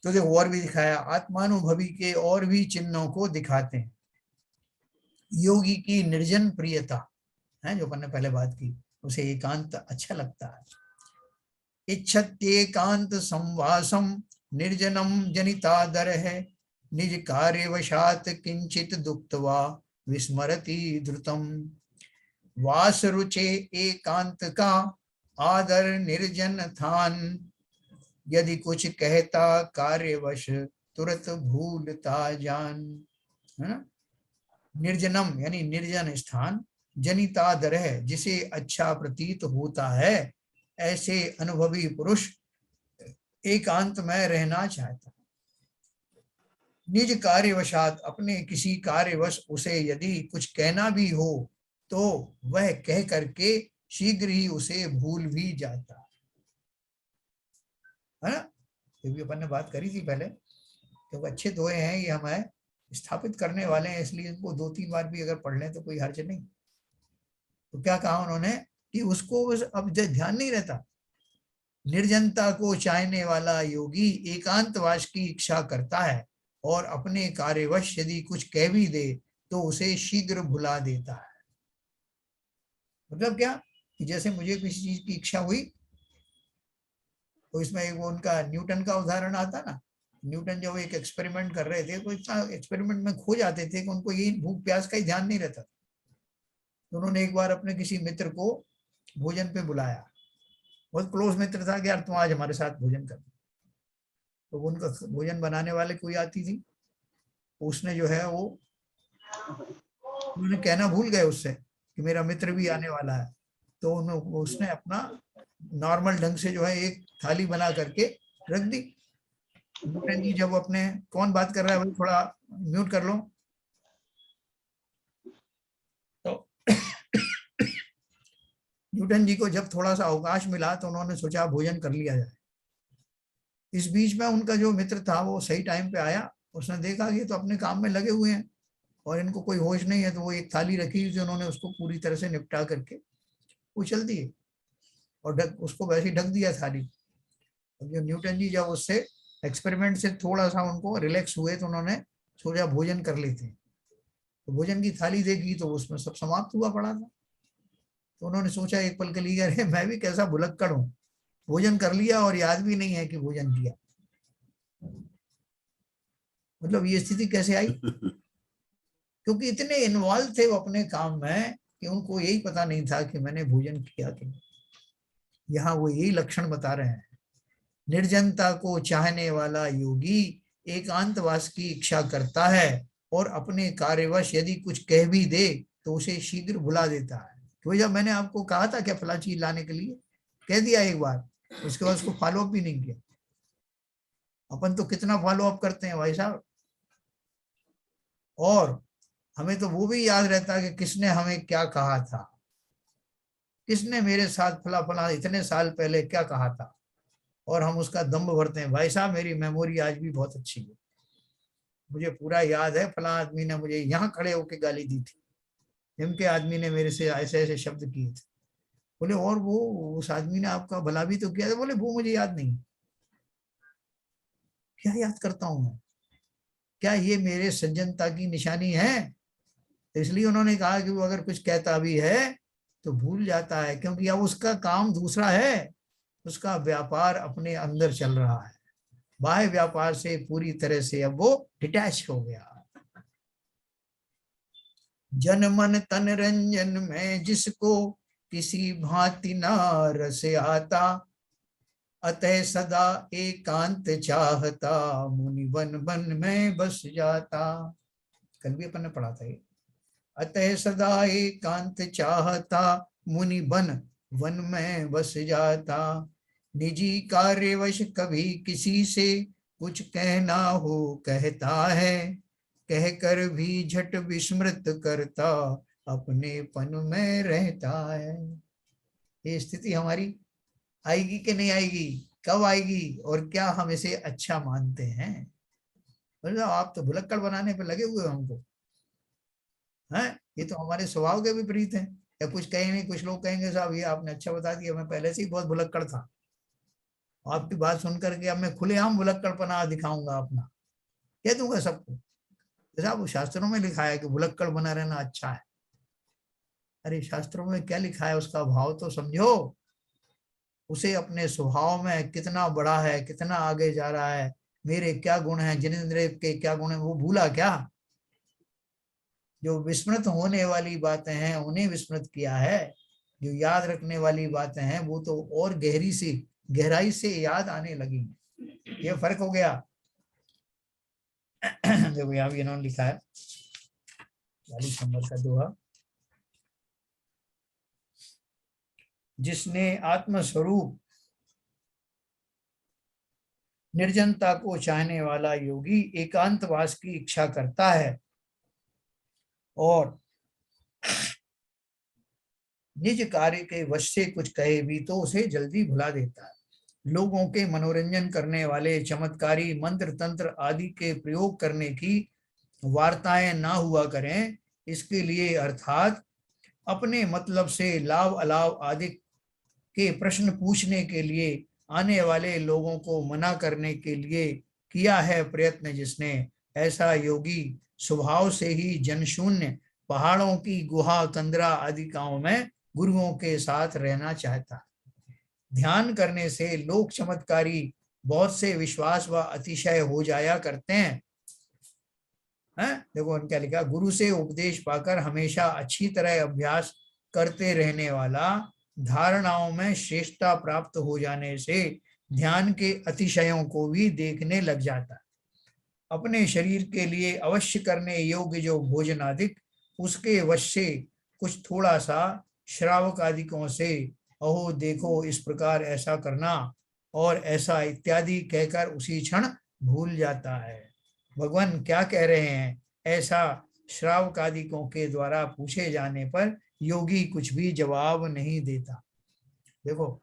तो देखो और भी दिखाया, आत्मानुभवी के और भी चिन्हों को दिखाते हैं। योगी की निर्जन प्रियता है, जो अपन ने पहले बात की, उसे एकांत अच्छा लगता है। इच्छत्येकांत संवासम निर्जनम जनितादर है, निज कार्यवशात किंचित दुक्तवा विस्मरति द्रुतम। वास रुचे एकांत का आदर निर्जन थान, यदि कुछ कहता कार्यवश तुरंत भूलता जान। है ना? निर्जनम यानी निर्जन स्थान, जनितादर है जिसे अच्छा प्रतीत होता है, ऐसे अनुभवी पुरुष एकांत में रहना चाहता है। निज कार्यवशात अपने किसी कार्यवश उसे यदि कुछ कहना भी हो तो वह कह करके शीघ्र ही उसे भूल भी जाता है ना। क्योंकि अपन ने बात करी थी पहले, क्योंकि अच्छे दोहे हैं ये, हमें स्थापित करने वाले हैं, इसलिए इनको 2-3 बार भी अगर पढ़ लें तो कोई हर्ज नहीं। तो क्या कहा उन्होंने कि उसको अब ध्यान नहीं रहता। निर्जनता को चाहने वाला योगी एकांतवास की इच्छा करता है और अपने कार्यवश यदि कुछ कह भी दे तो उसे शीघ्र भुला देता है। मतलब क्या कि जैसे मुझे किसी चीज की इच्छा हुई तो इसमें एक वो उनका न्यूटन का उदाहरण आता ना। न्यूटन जब एक एक्सपेरिमेंट कर रहे थे तो इतना एक्सपेरिमेंट में खो जाते थे कि उनको यही भूख प्यास का ही ध्यान नहीं रहता। तो उन्होंने एक बार अपने किसी मित्र को भोजन पे बुलाया, बहुत क्लोज मित्र था कि यार तुम आज हमारे साथ भोजन कर। तो उनका भोजन बनाने वाले कोई आती थी, उसने जो है वो उन्होंने कहना भूल गए उससे कि मेरा मित्र भी आने वाला है। तो उसने अपना नॉर्मल ढंग से जो है एक थाली बना करके रख दी। न्यूटन जी जब अपने, कौन बात कर रहा है भाई, थोड़ा म्यूट कर लो। तो न्यूटन जी को जब थोड़ा सा अवकाश मिला तो उन्होंने सोचा भोजन कर लिया जाए। इस बीच में उनका जो मित्र था वो सही टाइम पे आया, उसने देखा कि ये तो अपने काम में लगे हुए हैं और इनको कोई होश नहीं है। तो वो एक थाली रखी जो उन्होंने उसको पूरी तरह से निपटा करके वो चल दिए और उसको वैसे ही ढक दिया थाली। अब जो न्यूटन जी जब उससे एक्सपेरिमेंट से थोड़ा सा उनको रिलैक्स हुए तो उन्होंने सोचा भोजन कर लेते हैं। तो भोजन की थाली देखी तो उसमें सब समाप्त हुआ पड़ा था। तो उन्होंने सोचा एक पल के लिए, अरे मैं भी कैसा भुलक्कड़ हूँ, भोजन कर लिया और याद भी नहीं है कि भोजन किया। मतलब ये स्थिति कैसे आई? क्योंकि इतने इन्वॉल्व थे वो अपने काम में कि उनको यही पता नहीं था कि मैंने भोजन किया कि नहीं। यहाँ वो यही लक्षण बता रहे हैं, निर्जनता को चाहने वाला योगी एकांतवास की इच्छा करता है और अपने कार्यवश यदि कुछ कह भी दे तो उसे शीघ्र भुला देता है। तो जब मैंने आपको कहा था क्या फला चीज लाने के लिए, कह दिया एक बार, उसके बाद उसको फॉलो अप भी नहीं किया। अपन तो कितना फॉलो अप करते हैं भाई साहब, और हमें तो वो भी याद रहता है कि किसने हमें क्या कहा था, किसने मेरे साथ फला फला इतने साल पहले क्या कहा था, और हम उसका दम्भ भरते हैं। भाई साहब मेरी मेमोरी आज भी बहुत अच्छी है, मुझे पूरा याद है फला आदमी ने मुझे यहाँ खड़े होकर गाली दी थी, इनके आदमी ने मेरे से ऐसे ऐसे शब्द किए थे। बोले और वो उस आदमी ने आपका भला भी तो किया था। बोले वो मुझे याद नहीं। क्या याद करता हूं मैं? क्या ये मेरे सज्जनता की निशानी है? तो इसलिए उन्होंने कहा कि वो अगर कुछ कहता भी है तो भूल जाता है, क्योंकि अब उसका काम दूसरा है, उसका व्यापार अपने अंदर चल रहा है, बाह्य व्यापार से पूरी तरह से अब वो डिटैच हो गया। जन मन तन रंजन में जिसको किसी भांति ना रस आता, अतः सदा एकांत चाहता मुनि बन बन में बस जाता। कल भी अपन ने पढ़ा था ये। अतः सदा एकांत चाहता मुनि बन वन में बस जाता, निजी कार्यवश कभी किसी से कुछ कहना हो कहता है, कहकर भी झट विस्मृत करता अपने पन में रहता है। ये स्थिति हमारी आएगी कि नहीं आएगी, कब आएगी, और क्या हम इसे अच्छा मानते हैं? मतलब आप तो भुलक्कड़ बनाने पे लगे हुए हमको हैं, ये तो हमारे स्वभाव के विपरीत है। या कुछ कहेंगे, कुछ लोग कहेंगे साहब ये आपने अच्छा बता दिया, मैं पहले से ही बहुत भुलक्कड़ था, आपकी बात सुन करके अब मैं खुलेआम भुलक्कड़पना दिखाऊंगा अपना, कह दूंगा सबको साहब वो शास्त्रों में लिखा है कि भुलक्कड़ बना रहना अच्छा है। अरे शास्त्रों में क्या लिखा है उसका भाव तो समझो, उसे अपने स्वभाव में कितना बड़ा है, कितना आगे जा रहा है, मेरे क्या गुण हैं, जिनेंद्र के क्या गुण हैं, वो भूला क्या? जो विस्मृत होने वाली बातें हैं उन्हें विस्मृत किया है, जो याद रखने वाली बातें हैं वो तो और गहराई से याद आने लगी। ये फर्क हो गया। देखो यहाँ भी इन्होंने लिखा है 40 नंबर का दोहा, जिसने आत्मस्वरूप निर्जनता को चाहने वाला योगी एकांतवास की इच्छा करता है और निज कार्य के वश से कुछ कहे भी तो उसे जल्दी भुला देता है। लोगों के मनोरंजन करने वाले चमत्कारी मंत्र तंत्र आदि के प्रयोग करने की वार्ताएं ना हुआ करें, इसके लिए अर्थात अपने मतलब से लाभ अलाभ आदि के प्रश्न पूछने के लिए आने वाले लोगों को मना करने के लिए किया है प्रयत्न जिसने, ऐसा योगी स्वभाव से ही जनशून्य पहाड़ों की गुहा कंदरा आदि गांवों में गुरुओं के साथ रहना चाहता। ध्यान करने से लोक चमत्कारी बहुत से विश्वास व अतिशय हो जाया करते हैं। देखो क्या लिखा, गुरु से उपदेश पाकर हमेशा अच्छी तरह अभ्यास करते रहने वाला धारणाओं में श्रेष्ठता प्राप्त हो जाने से ध्यान के अतिशयों को भी देखने लग जाता। अपने शरीर के लिए अवश्य करने योग्य जो भोजन आदि उसके वश से कुछ थोड़ा सा श्रावक आदिकों से अहो देखो इस प्रकार ऐसा करना और ऐसा इत्यादि कहकर उसी क्षण भूल जाता है। भगवान क्या कह रहे हैं, ऐसा श्रावक आदिकों के द्वारा पूछे जाने पर योगी कुछ भी जवाब नहीं देता। देखो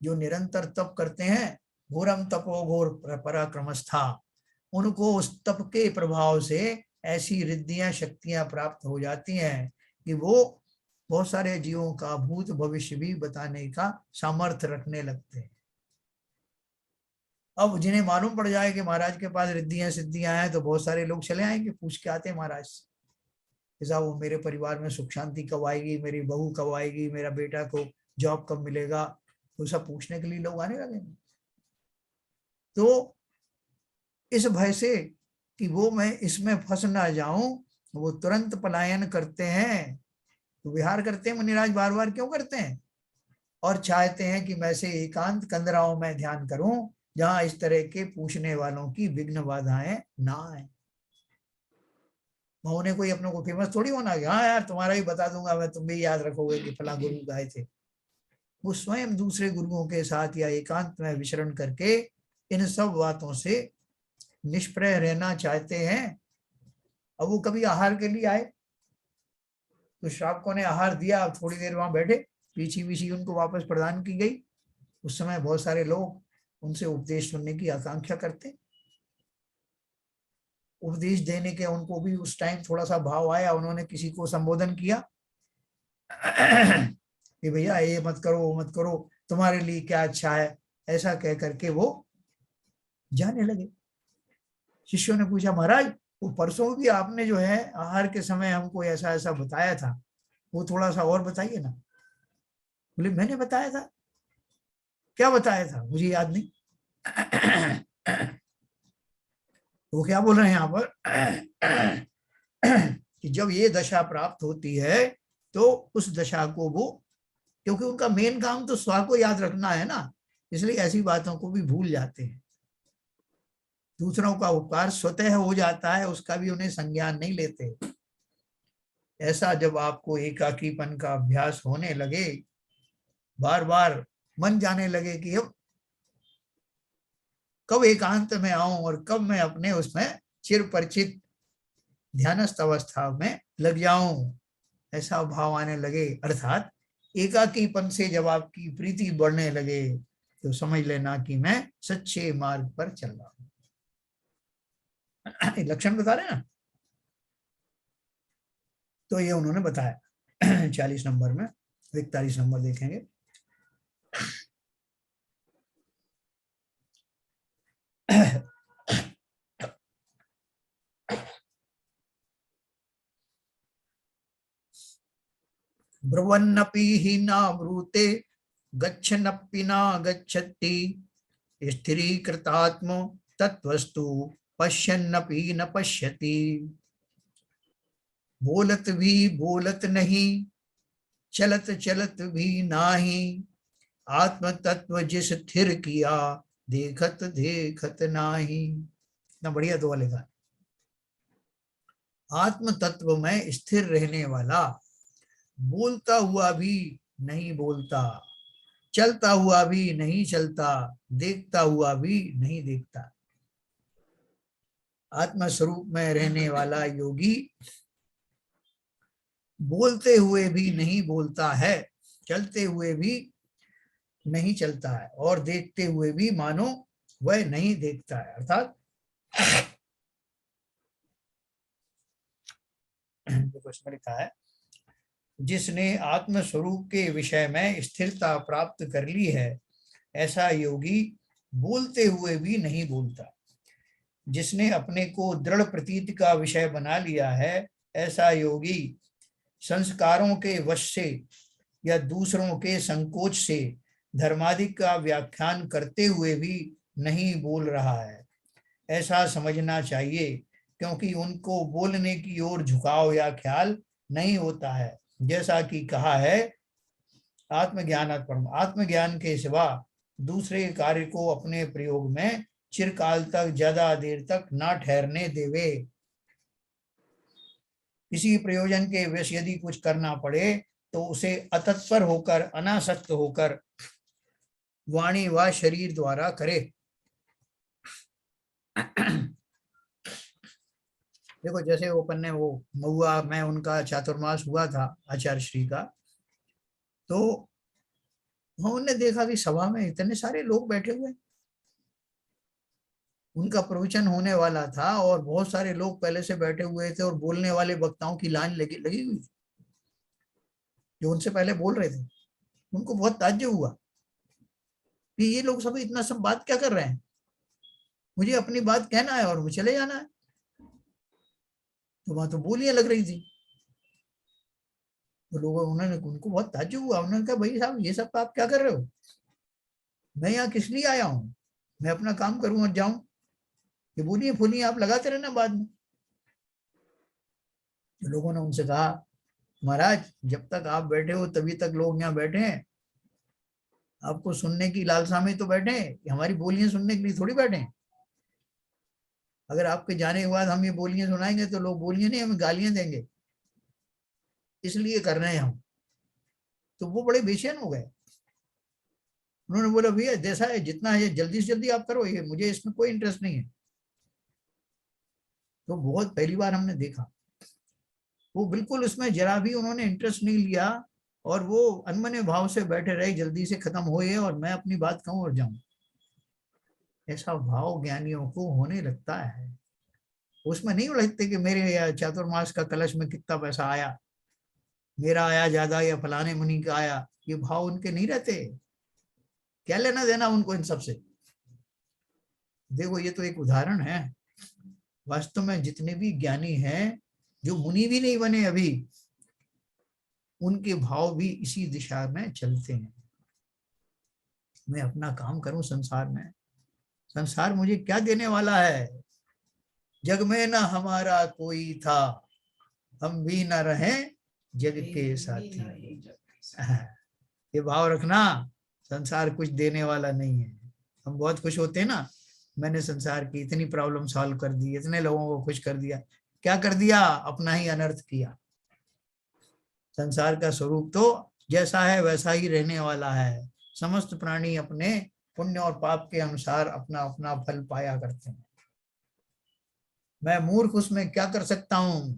जो निरंतर तप करते हैं, घोरम तपो घोर पराक्रमस्था, उनको उस तप के प्रभाव से ऐसी रिद्धियां शक्तियां प्राप्त हो जाती हैं कि वो बहुत सारे जीवों का भूत भविष्य भी बताने का सामर्थ्य रखने लगते हैं। अब जिन्हें मालूम पड़ जाए कि महाराज के पास रिद्धियां सिद्धियां हैं तो बहुत सारे लोग चले आएंगे, पूछ के आते हैं महाराज से, साहब वो मेरे परिवार में सुख शांति कब आएगी, मेरी बहू कब आएगी, मेरा बेटा को जॉब कब मिलेगा, तो सब पूछने के लिए लोग आने लगेंगे। तो इस भय से कि वो मैं इसमें फंस ना जाऊं, वो तुरंत पलायन करते हैं। तो विहार करते हैं मुनिराज, बार बार क्यों करते हैं, और चाहते हैं कि मैं से एकांत कंदराओं में ध्यान करूं जहां इस तरह के पूछने वालों की विघ्न बाधाएं ना आए। उन्होंने कोई अपने को फेमस थोड़ी होना कि हाँ यार तुम्हारा ही बता दूंगा मैं, तुम भी याद रखोगे कि फला गुरु गाए थे। वो स्वयं दूसरे गुरुओं के साथ या एकांत में विचरण करके इन सब बातों से निष्प्रय रहना चाहते हैं। अब वो कभी आहार के लिए आए तो श्रावकों ने आहार दिया, अब थोड़ी देर वहां बैठे, पीछी पीछी उनको वापस प्रदान की गई। उस समय बहुत सारे लोग उनसे उपदेश सुनने की आकांक्षा करते, उपदेश देने के उनको भी उस टाइम थोड़ा सा भाव आया, उन्होंने किसी को संबोधन किया कि भैया ये मत करो वो मत करो, तुम्हारे लिए क्या अच्छा है, ऐसा कह करके वो जाने लगे। शिष्यों ने पूछा महाराज वो परसों भी आपने जो है आहार के समय हमको ऐसा ऐसा बताया था, वो थोड़ा सा और बताइए ना। बोले मैंने बताया था, क्या बताया था, मुझे याद नहीं। वो क्या बोल रहे हैं यहाँ पर कि जब ये दशा प्राप्त होती है तो उस दशा को वो, क्योंकि उनका मेन काम तो स्व को याद रखना है ना, इसलिए ऐसी बातों को भी भूल जाते हैं। दूसरों का उपकार स्वतः हो जाता है, उसका भी उन्हें संज्ञान नहीं लेते। ऐसा जब आपको एकाकीपन का अभ्यास होने लगे, बार बार मन जाने लगे कि अब कब एकांत में आऊं और कब मैं अपने उसमें चिर परिचित ध्यानस्थ अवस्था में लग जाऊं, ऐसा भाव आने लगे, अर्थात एकाकीपन से जब आपकी प्रीति बढ़ने लगे तो समझ लेना कि मैं सच्चे मार्ग पर चल रहा हूं। लक्षण बता रहे हैं ना, तो ये उन्होंने बताया 40 नंबर में। 41 नंबर देखेंगे। ब्रुवन्नपि हि न ब्रूते गच्छन्नपि न गच्छति स्थिरीकृतात्मो तत्वस्तु पश्यन्नपि न पश्यति। बोलत भी बोलत नहीं, चलत चलत भी नाही, आत्म तत्व जिस स्थिर किया देखत देखत नाही। इतना बढ़िया दुआ लिखा। आत्म तत्व में स्थिर रहने वाला बोलता हुआ भी नहीं बोलता, चलता हुआ भी नहीं चलता, देखता हुआ भी नहीं देखता। आत्म स्वरूप में रहने वाला योगी बोलते हुए भी नहीं बोलता है, चलते हुए भी नहीं चलता है, और देखते हुए भी मानो वह नहीं देखता है। अर्थात देखो इसमें लिखा है, जिसने आत्म स्वरूप के विषय में स्थिरता प्राप्त कर ली है, ऐसा योगी बोलते हुए भी नहीं बोलता। जिसने अपने को दृढ़ प्रतीति का विषय बना लिया है, ऐसा योगी संस्कारों के वश से या दूसरों के संकोच से धर्माधिक का व्याख्यान करते हुए भी नहीं बोल रहा है, ऐसा समझना चाहिए, क्योंकि उनको बोलने की ओर झुकाव या ख्याल नहीं होता है। जैसा कि कहा है, आत्मज्ञानात् परम, आत्मज्ञान के सिवा दूसरे कार्य को अपने प्रयोग में चिरकाल तक, ज्यादा देर तक ना ठहरने देवे। किसी प्रयोजन के वश यदि कुछ करना पड़े तो उसे अतत्पर होकर, अनासक्त होकर वाणी व शरीर द्वारा करे। देखो जैसे ओपन ने वो महुआ में उनका चातुर्मास हुआ था आचार्य श्री का, तो उन्होंने देखा कि सभा में इतने सारे लोग बैठे हुए, उनका प्रवचन होने वाला था और बहुत सारे लोग पहले से बैठे हुए थे और बोलने वाले वक्ताओं की लाइन लगी लगी हुई थी जो उनसे पहले बोल रहे थे। उनको बहुत ताज्जुब हुआ कि ये लोग सब इतना सब बात क्या कर रहे हैं, मुझे अपनी बात कहना है और मुझे चले जाना है। तो वहां तो बोलियां लग रही थी, तो लोगों उन्होंने, उनको बहुत ताज्जुब हुआ। उन्होंने कहा भाई साहब ये सब आप क्या कर रहे हो, मैं यहाँ किस लिए आया हूँ, मैं अपना काम करूँ और जाऊं, ये बोलिए फूलिए आप लगाते रहना बाद में। तो लोगों ने उनसे कहा, महाराज जब तक आप बैठे हो तभी तक लोग यहाँ बैठे हैं, आपको सुनने की लालसा में तो बैठे हैं, हमारी बोलियां सुनने के लिए थोड़ी बैठे हैं। अगर आपके जाने के बाद हम ये बोलियां सुनाएंगे तो लोग बोलियां नहीं हमें गालियां देंगे, इसलिए कर रहे हैं हम। तो वो बड़े बेचैन हो गए। उन्होंने बोला भैया जैसा है जितना है जल्दी से जल्दी आप करो, ये मुझे इसमें कोई इंटरेस्ट नहीं है। तो बहुत पहली बार हमने देखा, वो बिल्कुल उसमें जरा भी उन्होंने इंटरेस्ट नहीं लिया और वो अनमने भाव से बैठे रहे, जल्दी से खत्म होए और मैं अपनी बात कहूं और जाऊं। ऐसा भाव ज्ञानियों को होने लगता है। उसमें नहीं लगते कि मेरे चातुर्मास का कलश में कितना पैसा आया, मेरा आया ज्यादा या फलाने मुनि का आया, ये भाव उनके नहीं रहते। क्या लेना देना उनको इन सबसे। देखो ये तो एक उदाहरण है। वास्तव में जितने भी ज्ञानी हैं, जो मुनि भी नहीं बने अभी, उनके भाव भी इसी दिशा में चलते हैं। मैं अपना काम करूं संसार में, संसार मुझे क्या देने वाला है, जग में ना हमारा कोई था, हम भी न रहे जग के साथी। ये भाव रखना, संसार कुछ देने वाला नहीं है। हम बहुत खुश होते हैं ना, मैंने संसार की इतनी प्रॉब्लम सॉल्व कर दी, इतने लोगों को खुश कर दिया। क्या कर दिया, अपना ही अनर्थ किया। संसार का स्वरूप तो जैसा है वैसा ही रहने वाला है। समस्त प्राणी अपने पुण्य और पाप के अनुसार अपना अपना फल पाया करते हैं। मैं मूर्ख उसमें क्या कर सकता हूं।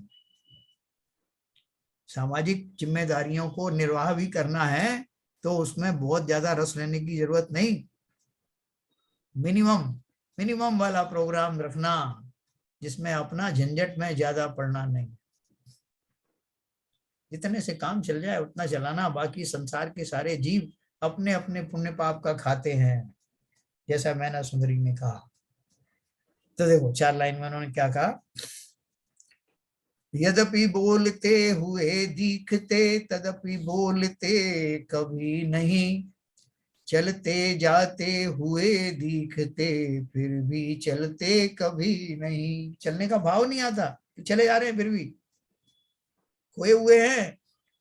सामाजिक जिम्मेदारियों को निर्वाह भी करना है तो उसमें बहुत ज्यादा रस लेने की जरूरत नहीं। मिनिमम मिनिमम वाला प्रोग्राम रखना, जिसमें अपना झंझट में ज्यादा पड़ना नहीं। जितने से काम चल जाए उतना चलाना, बाकी संसार के सारे जीव अपने अपने पुण्य पाप का खाते हैं, जैसा मैंने सुंदरी ने कहा। तो देखो 4 लाइन में उन्होंने क्या कहा, यद्यपि बोलते हुए दिखते तदपि बोलते कभी नहीं, चलते जाते हुए दिखते फिर भी चलते कभी नहीं। चलने का भाव नहीं आता, चले जा रहे हैं फिर भी। खोए हुए हैं,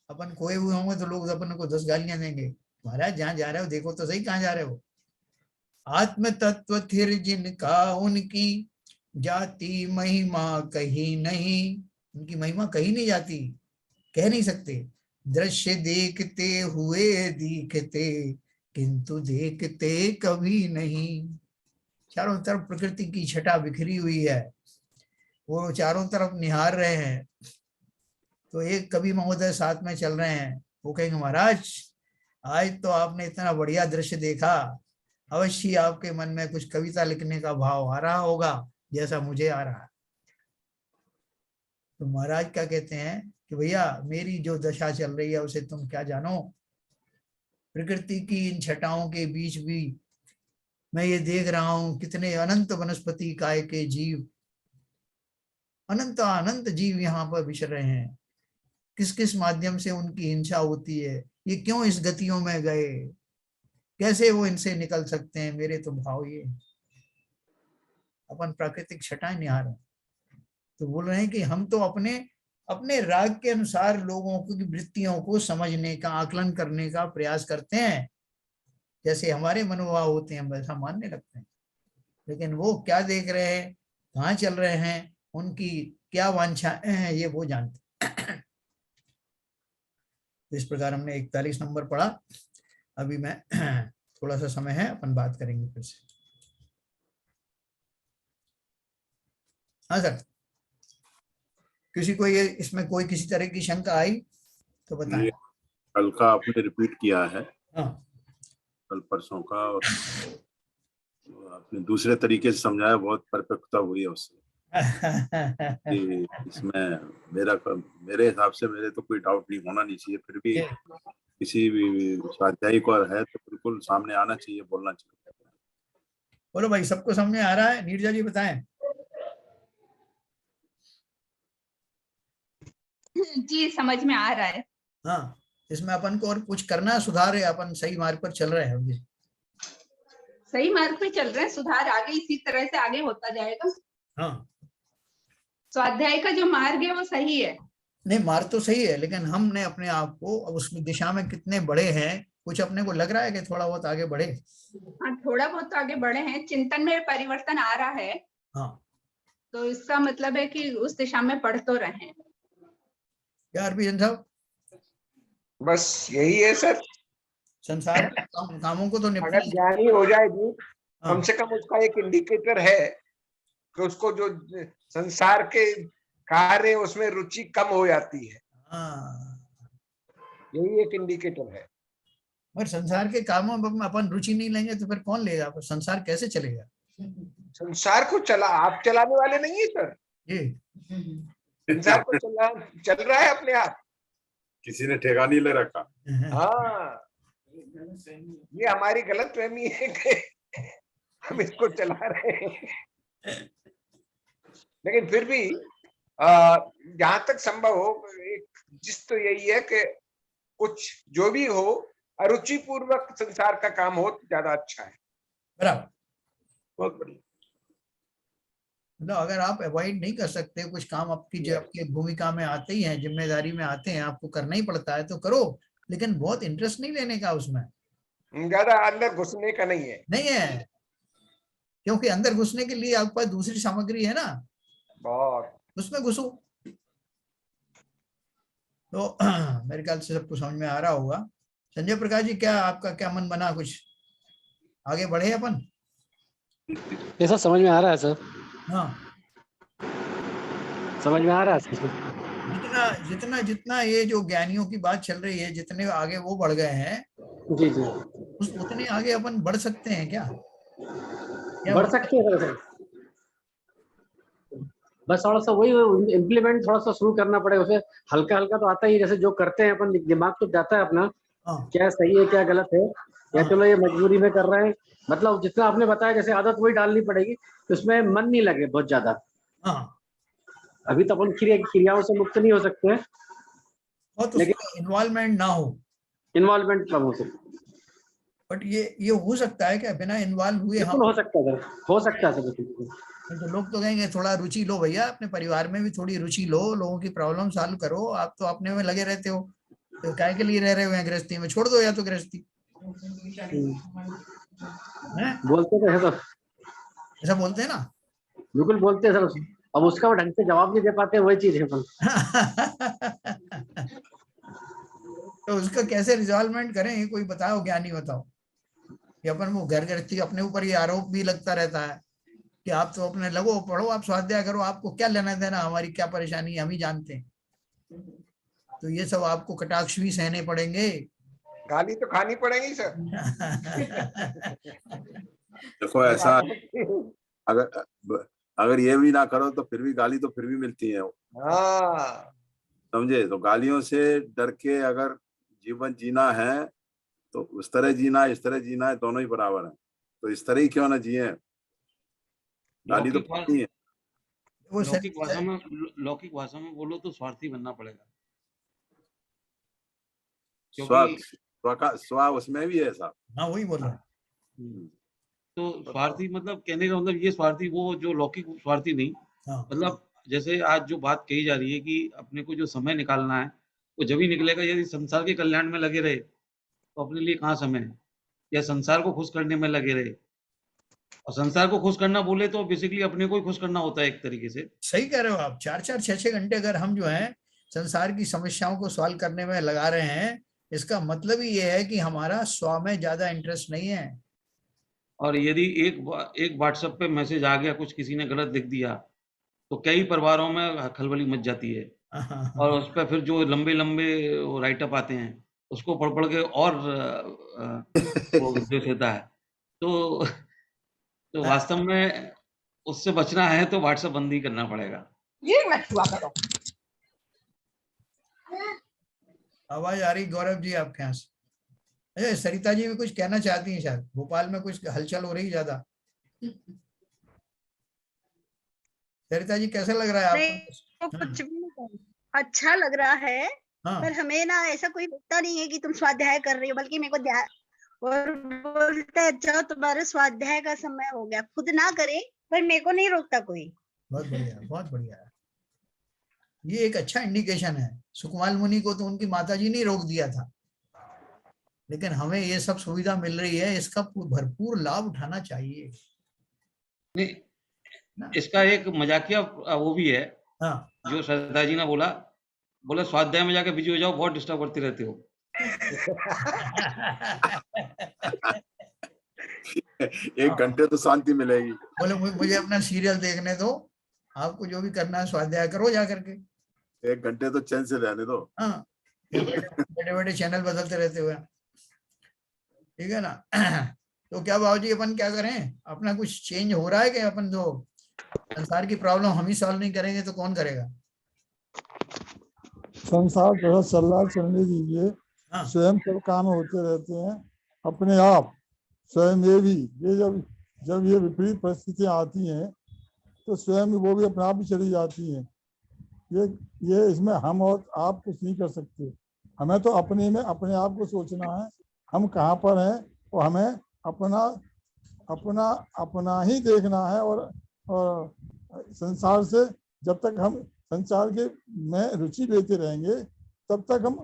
अपन खोए हुए होंगे तो लोग अपन को 10 गालियां देंगे, महाराज जहां जा रहे हो देखो तो सही कहां जा रहे हो। आत्म तत्व थिर जिनका उनकी जाति महिमा कहीं नहीं, उनकी महिमा कहीं नहीं जाती, कह नहीं सकते। दृश्य देखते हुए दिखते किंतु देखते कभी नहीं। चारों तरफ प्रकृति की छटा बिखरी हुई है, वो चारों तरफ निहार रहे हैं, तो एक कवि महोदय साथ में चल रहे हैं, वो कहेंगे महाराज आज तो आपने इतना बढ़िया दृश्य देखा, अवश्य आपके मन में कुछ कविता लिखने का भाव आ रहा होगा जैसा मुझे आ रहा है। तो महाराज क्या कहते हैं कि भैया मेरी जो दशा चल रही है उसे तुम क्या जानो, प्रकृति की इन छटाओं के बीच भी मैं ये देख रहा हूं कितने अनंत वनस्पति काय के जीव, अनंत अनंत जीव यहाँ पर विचर रहे हैं, किस किस माध्यम से उनकी हिंसा होती है, ये क्यों इस गतियों में गए, कैसे वो इनसे निकल सकते हैं। मेरे तो भाव ये अपन प्राकृतिक छटाएं निहार हैं। तो बोल रहे हैं कि हम तो अपने अपने राग के अनुसार लोगों की वृत्तियों को समझने का, आकलन करने का प्रयास करते हैं, जैसे हमारे मनोभाव होते हैं वैसा मानने लगते हैं। लेकिन वो क्या देख रहे हैं, कहाँ चल रहे हैं, उनकी क्या वांछाएं हैं, ये वो जानते हैं। इस प्रकार हमने 41 नंबर पढ़ा। अभी मैं थोड़ा सा समय है, अपन बात करेंगे फिर से। हाँ सर, किसी को ये इसमें कोई किसी तरह की शंका आई तो बताएं। कल का आपने रिपीट किया है। हाँ, कल परसों का, और आपने दूसरे तरीके से समझाया, बहुत परफेक्टता हुई है उससे। कि इसमें मेरे हिसाब से मेरे तो कोई डाउट नहीं होना नहीं चाहिए, फिर भी किसी भी स्वाध्यायी को है तो बिल्कुल सामने आना चाहिए, बोलना चाहिए। बोलो भाई, सबको समझ आ रहा है? नीरजा जी बताएं। जी समझ में आ रहा है। हाँ, इसमें अपन को और कुछ करना, सुधार है, अपन सही मार्ग पर चल रहे हैं। सही मार्ग पे चल रहे हैं, सुधार आगे इसी तरह से आगे होता जाएगा। हाँ, स्वाध्याय का जो मार्ग है वो सही है। नहीं, मार्ग तो सही है, लेकिन हमने अपने आप को अब उस दिशा में कितने बड़े हैं, कुछ अपने को लग रहा है कि थोड़ा बहुत आगे बढ़े। हाँ, थोड़ा बहुत तो आगे बढ़े हैं, चिंतन में परिवर्तन आ रहा है। हाँ, तो इसका मतलब है कि उस दिशा में पढ़ तो रहे हैं। क्या हरभजन साहब? बस यही है सर। संसार के कामों को तो अगर निपटा। ज्ञानी हो जाए जी, हाँ, कम से कम उसका एक इंडिकेटर है कि उसको जो संसार के कार्य उसमें रुचि कम हो जाती है। हाँ, यही एक इंडिकेटर है। और संसार के कामों में अपन रुचि नहीं लेंगे तो फिर कौन लेगा? संसार कैसे चलेगा? संसार को आप चलाने वाले नहीं है सर। जी, संसार को चल रहा है अपने आप, किसी ने ठेका नहीं ले रखा। हाँ, ये हमारी गलतफहमी है कि हम इसको चला रहे हैं। लेकिन फिर भी जहां तक संभव हो, एक जिस तो यही है कि कुछ जो भी हो अरुचि पूर्वक संसार का काम हो तो ज्यादा अच्छा है। बराबर। बहुत बढ़िया। मतलब अगर आप अवॉइड नहीं कर सकते कुछ काम, आपकी जो आपकी भूमिका में आते ही हैं, जिम्मेदारी में आते हैं, आपको करना ही पड़ता है तो करो, लेकिन बहुत इंटरेस्ट नहीं लेने का उसमें, ज्यादा अंदर घुसने का नहीं है। क्योंकि अंदर घुसने के लिए आपके पास दूसरी सामग्री है ना, बहुत, उसमें घुसो। तो मेरे ख्याल से सबको समझ में आ रहा होगा। संजय प्रकाश जी, क्या आपका क्या मन बना, कुछ आगे बढ़े अपन? ये सब समझ में आ रहा है सर। हाँ, समझ में आ रहा है। जितना जितना जितना ये जो ज्ञानियों की बात चल रही है, जितने आगे वो बढ़ गए हैं, जी जी, उतने आगे अपन बढ़ सकते हैं क्या? बढ़ सकते हैं सर। बस थोड़ा सा वही इम्प्लीमेंट थोड़ा सा शुरू करना पड़ेगा। उसे हल्का हल्का तो आता ही, जैसे जो करते हैं अपन दिमाग तो जाता है अपना, क्या सही है क्या गलत है, या चलो ये मजबूरी में कर रहे हैं। मतलब जितना आपने बताया, जैसे आदत वही डालनी पड़ेगी, उसमें मन नहीं लगे बहुत ज्यादा। अभी तो अपन क्रियाओं से मुक्त नहीं हो सकते हैं, लेकिन इन्वॉल्वमेंट ना हो, इन्वॉल्वमेंट कम हो सकता। बट ये हो सकता है क्या बिना इन्वॉल्व हुए? हम हो सकता है, हो सकता है सर। तो लोग तो कहेंगे थोड़ा रुचि लो भैया, अपने परिवार में भी थोड़ी रुचि लो, लोगों की प्रॉब्लम सॉल्व करो, आप तो अपने में लगे रहते हो, तो काय के लिए रह रहे हो यहाँ गृहस्थी में? छोड़ दो या तो गृहस्थी। बोलते तो है सर, ऐसा बोलते हैं ना, बिल्कुल बोलते हैं सर। अब उसका ढंग से जवाब नहीं दे पाते, वही चीज है। तो उसका कैसे रिजॉल्वमेंट करें, ये कोई बताओ, ज्ञानी बताओ। कि अपन वो घर गृहस्थी, अपने ऊपर ये आरोप भी लगता रहता है कि आप तो अपने लगो, पढ़ो, आप स्वाध्याय करो, आपको क्या लेना देना, हमारी क्या परेशानी, हम ही जानते हैं। तो ये सब आपको कटाक्ष भी सहने पड़ेंगे। गाली तो खानी पड़ेगी सर। देखो ऐसा, अगर ये भी ना करो तो फिर भी गाली तो फिर भी मिलती है, हाँ, समझे। तो गालियों से डर के अगर जीवन जीना है तो उस तरह जीना है, इस तरह जीना है, दोनों ही बराबर है। तो इस तरह ही क्यों ना जिए, गाली तो पड़ती है। वो लौकिक भाषा में बोलो तो स्वार्थी बनना पड़ेगा, स्व उसमें भी है साहब। हाँ वही बोल रहा हूँ। तो स्वार्थी मतलब कहने का मतलब ये स्वार्थी वो जो लौकिक स्वार्थी नहीं, मतलब जैसे आज जो बात कही जा रही है कि अपने को जो समय निकालना है वो जब ही निकलेगा यदि संसार के कल्याण में लगे रहे तो अपने लिए कहाँ समय है, या संसार को खुश करने में लगे रहे। और संसार को खुश करना बोले तो बेसिकली अपने को ही खुश करना होता है एक तरीके से। सही कह रहे हो आप। 4-4, 6-6 घंटे अगर हम जो है संसार की समस्याओं को सॉल्व करने में लगा रहे हैं, इसका मतलब ही ये है कि हमारा स्व में ज्यादा इंटरेस्ट नहीं है। और यदि एक व्हाट्सएप पे मैसेज आ गया, कुछ किसी ने गलत लिख दिया तो कई परिवारों में खलबली मच जाती है। और उस पर फिर जो लंबे लंबे राइटअप आते हैं उसको पढ़ पढ़ के और वो विद्वेष होता है। तो वास्तव में उससे बचना है तो व्हाट्सएप बंद ही करना पड़ेगा। ये मत हुआ करो। आवाज आ रही गौरव जी आपके यहाँ से? अच्छा, सरिता जी भी कुछ कहना चाहती हैं शायद, भोपाल में कुछ हलचल हो रही ज्यादा। सरिता जी कैसा लग रहा है आपको? तो कुछ भी नहीं, अच्छा लग रहा है। पर हमें ना ऐसा कोई रोकता नहीं है कि तुम स्वाध्याय कर रही हो, बल्कि मेरे को ध्यान और बोलते हैं अच्छा तुम्हारे स्वाध्याय का समय हो गया, खुद ना करे पर मेरे को नहीं रोकता कोई। बहुत बढ़िया, बहुत बढ़िया। ये एक अच्छा इंडिकेशन है। सुकमाल मुनि को तो उनकी माताजी ने रोक दिया था, लेकिन हमें ये सब सुविधा मिल रही है, इसका भरपूर लाभ उठाना चाहिए। नहीं, इसका एक मजाकिया वो भी है। जो सरिता जी ने बोला स्वाध्याय में जाके बिजी हो जाओ, बहुत डिस्टर्ब करते रहते हो। 1 घंटे तो शांति मिलेगी। बोले मुझे अपना सीरियल देखने दो, आपको जो भी करना है स्वाध्याय करो जा करके। 1 घंटे तो चैन से रहने दो। हाँ, बैठे बैठे चैनल बदलते रहते हुए, ठीक है ना। तो क्या बाबूजी अपन क्या करें, अपना कुछ चेंज हो रहा है कि अपन जो संसार की प्रॉब्लम हम ही सॉल्व नहीं करेंगे तो कौन करेगा? संसार थोड़ा चल रहा, चलने दीजिए। स्वयं सब काम होते रहते हैं अपने आप। स्वयं ये भी ये जब ये विपरीत परिस्थितियां आती हैं तो स्वयं वो भी अपने आप ही चली जाती हैं। ये इसमें हम और आप कुछ नहीं कर सकते। हमें तो अपने में अपने आप को सोचना है, हम कहाँ पर हैं, और हमें अपना ही देखना है। और संसार से जब तक हम संसार के में रुचि लेते रहेंगे तब तक हम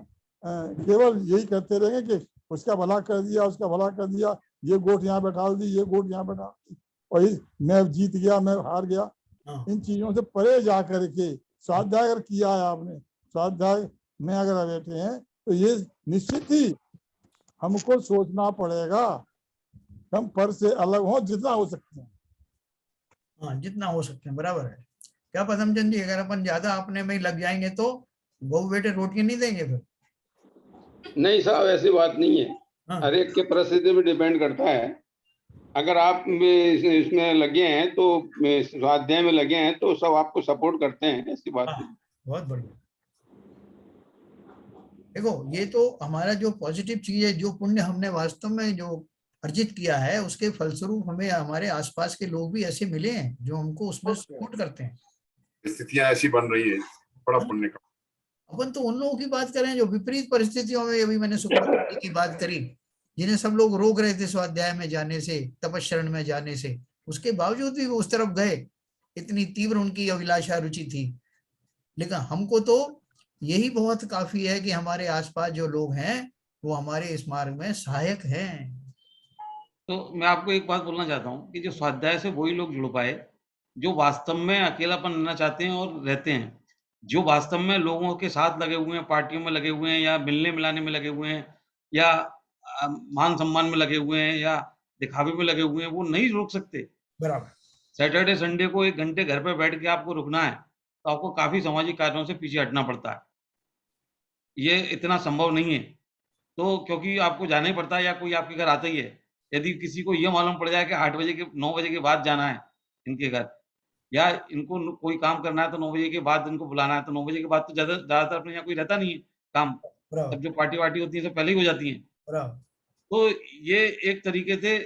केवल यही करते रहेंगे कि उसका भला कर दिया, उसका भला कर दिया, ये गोट यहाँ बैठा दी, ये गोट यहाँ बैठा दी, और मैं जीत गया, मैं हार गया। इन चीजों से परे जा करके स्वाध्याय अगर किया है आपने, स्वाध्याय में अगर बैठे हैं तो ये निश्चित ही हमको सोचना पड़ेगा हम पर से अलग हो जितना हो सकते हैं। हाँ, जितना हो सकते हैं, बराबर है। क्या पदमचंद जी, अगर अपन ज्यादा अपने में लग जाएंगे तो बहू बेटे रोटियां नहीं देंगे फिर? नहीं साहब, ऐसी बात नहीं है। हर एक के परिस्थिति पे डिपेंड करता है। अगर आप इसमें लगे हैं तो स्वाध्याय में लगे हैं तो सब आपको सपोर्ट करते हैं, ऐसी बात नहीं। बहुत बढ़िया। देखो, ये तो हमारा जो पॉजिटिव चीज है, जो पुण्य हमने वास्तव में जो अर्जित किया है, उसके फलस्वरूप हमें हमारे आसपास के लोग भी ऐसे मिले हैं जो हमको उसमें सपोर्ट करते हैं। स्थितियां ऐसी बन रही है, बड़ा पुण्य का। अपन तो उन लोगों की बात करें जो विपरीत परिस्थितियों में, अभी मैंने सुकमाल की बात करी, जिन्हें सब लोग रोक रहे थे स्वाध्याय में जाने से, तपस्शरण में जाने से, उसके बावजूद भी वो उस तरफ गए। इतनी तीव्र उनकी अभिलाषा, रुचि थी। लेकिन हमको तो यही बहुत काफी है कि हमारे आसपास जो लोग हैं वो हमारे इस मार्ग में सहायक हैं। तो मैं आपको एक बात बोलना चाहता हूँ कि जो स्वाध्याय से वही लोग जुड़ पाए जो वास्तव में अकेलापन रहना चाहते हैं और रहते हैं, जो वास्तव में लोगों के साथ लगे हुए हैं, पार्टियों में लगे हुए हैं, या मिलने मिलाने में लगे हुए हैं, या मान सम्मान में लगे हुए हैं, या दिखावे में लगे हुए हैं, वो नहीं रोक सकते। बराबर। सैटरडे संडे को 1 घंटे घर पे बैठ के आपको रुकना है तो आपको काफी सामाजिक कार्यों से पीछे हटना पड़ता है। ये इतना संभव नहीं है। तो क्योंकि आपको जाना ही पड़ता है या कोई आपके घर आता ही है। यदि किसी को ये मालूम पड़ जाए कि 8 बजे के 9 बजे के बाद जाना है इनके घर, या इनको कोई काम करना है तो 9 बजे के बाद इनको बुलाना है, तो 9 बजे के बाद तो ज़्यादातर अपने यहाँ कोई रहता नहीं है काम। सब जो पार्टी-वार्टी होती है, सब पहले ही हो जाती हैं। तो ये एक तरीके से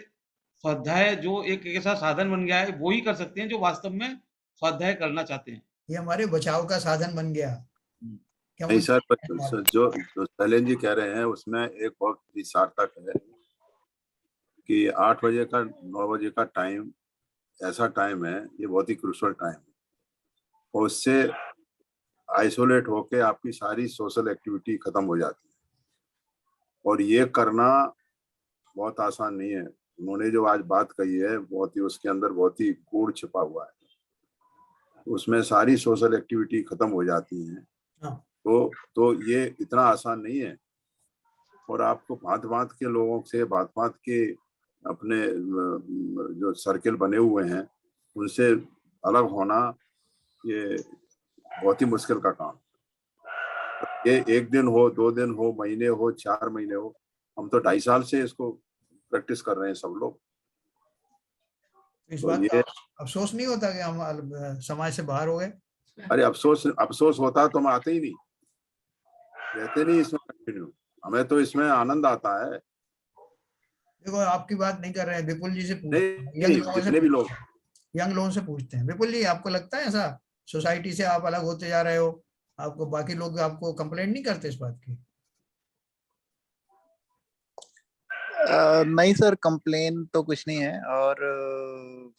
स्वाध्याय जो एक ऐसा साधन बन गया है, वो ही कर सकते हैं जो वास्तव में स्वाध्याय करना चाहते हैं। ये हमारे बचाव का साधन बन गया। नहीं सर, जो शैलेंद्र जी कह रहे हैं उसमें एक बहुत ही सार्थक है कि 8 बजे का 9 बजे का टाइम ऐसा टाइम है, ये बहुत ही क्रूशियल टाइम है, और उससे आइसोलेट होके आपकी सारी सोशल एक्टिविटी खत्म हो जाती है, और ये करना बहुत आसान नहीं है। उन्होंने जो आज बात कही है बहुत ही, उसके अंदर बहुत ही गूढ़ छिपा हुआ है, उसमें सारी सोशल एक्टिविटी खत्म हो जाती हैं। तो ये इतना आसान नहीं है, और आपको भांत-भांत के लोगों से, भांत-भांत के अपने जो सर्किल बने हुए हैं उनसे अलग होना, ये बहुत ही मुश्किल का काम। ये 1 दिन हो, 2 दिन हो, महीने हो, 4 महीने हो, हम तो 2.5 साल से इसको प्रैक्टिस कर रहे हैं सब लोग। इस बात का अफसोस नहीं होता कि हम समाज से बाहर हो गए? अरे अफसोस होता तो हम आते ही नहीं, रहते नहीं इसमें कंटिन्यू। हमें तो इसमें आनंद आता है। देखो आपकी बात नहीं कर रहे हैं, विपुल जी से जितने भी लोग यंग लोगों से पूछते हैं। विपुल जी, आपको लगता है ऐसा सोसाइटी से आप अलग होते जा रहे हो? आपको बाकी लोग आपको कंप्लेंट नहीं करते इस बात की? नहीं सर, कंप्लेन तो कुछ नहीं है, और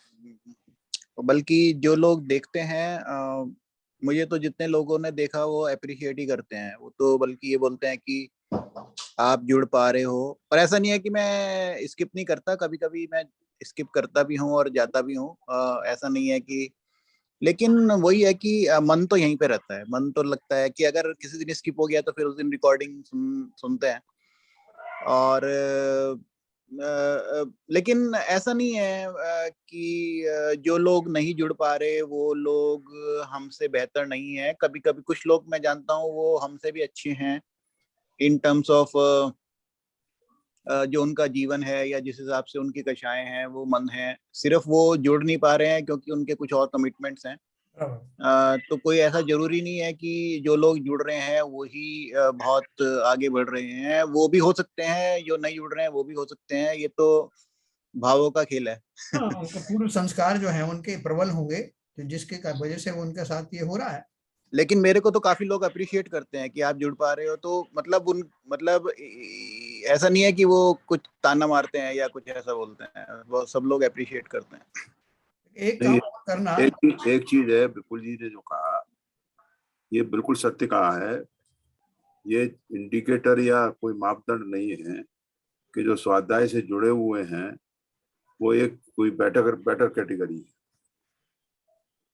बल्कि जो लोग देखते हैं, मुझे तो जितने लोगों ने देखा वो अप्रिशिएट ही करते हैं। वो तो बल्कि ये बोलते हैं कि आप जुड़ पा रहे हो। पर ऐसा नहीं है कि मैं स्किप नहीं करता, कभी कभी मैं स्किप करता भी हूँ और जाता भी हूँ, ऐसा नहीं है कि, लेकिन वही है कि मन तो यहीं पे रहता है। मन तो लगता है कि अगर किसी दिन स्किप हो गया तो फिर उस दिन रिकॉर्डिंग सुनते हैं, और लेकिन ऐसा नहीं है कि जो लोग नहीं जुड़ पा रहे वो लोग हमसे बेहतर नहीं है। कभी कभी कुछ लोग मैं जानता हूँ वो हमसे भी अच्छे हैं इन टर्म्स ऑफ जो उनका जीवन है या जिस हिसाब से उनकी कक्षाएं हैं, वो मन है। सिर्फ वो जुड़ नहीं पा रहे हैं क्योंकि उनके कुछ और कमिटमेंट्स हैं। तो कोई ऐसा जरूरी नहीं है कि जो लोग जुड़ रहे हैं वो ही बहुत आगे बढ़ रहे हैं। वो भी हो सकते हैं, जो नहीं जुड़ रहे हैं वो भी हो सकते हैं। ये तो भावों का खेल है। उनके पूर्व संस्कार जो है उनके प्रबल होंगे, तो जिसके वजह से उनके साथ ये हो रहा है। लेकिन मेरे को तो काफी लोग अप्रिशिएट करते हैं कि आप जुड़ पा रहे हो, तो मतलब ऐसा नहीं है कि वो कुछ ताना मारते हैं या कुछ ऐसा बोलते हैं, वो सब लोग अप्रिशिएट करते हैं। एक काम करना, एक चीज है, विपुल जी ने जो कहा ये बिल्कुल सत्य कहा है। ये इंडिकेटर या कोई मापदंड नहीं है कि जो स्वाध्याय से जुड़े हुए हैं वो एक कोई बेटर कैटेगरी है।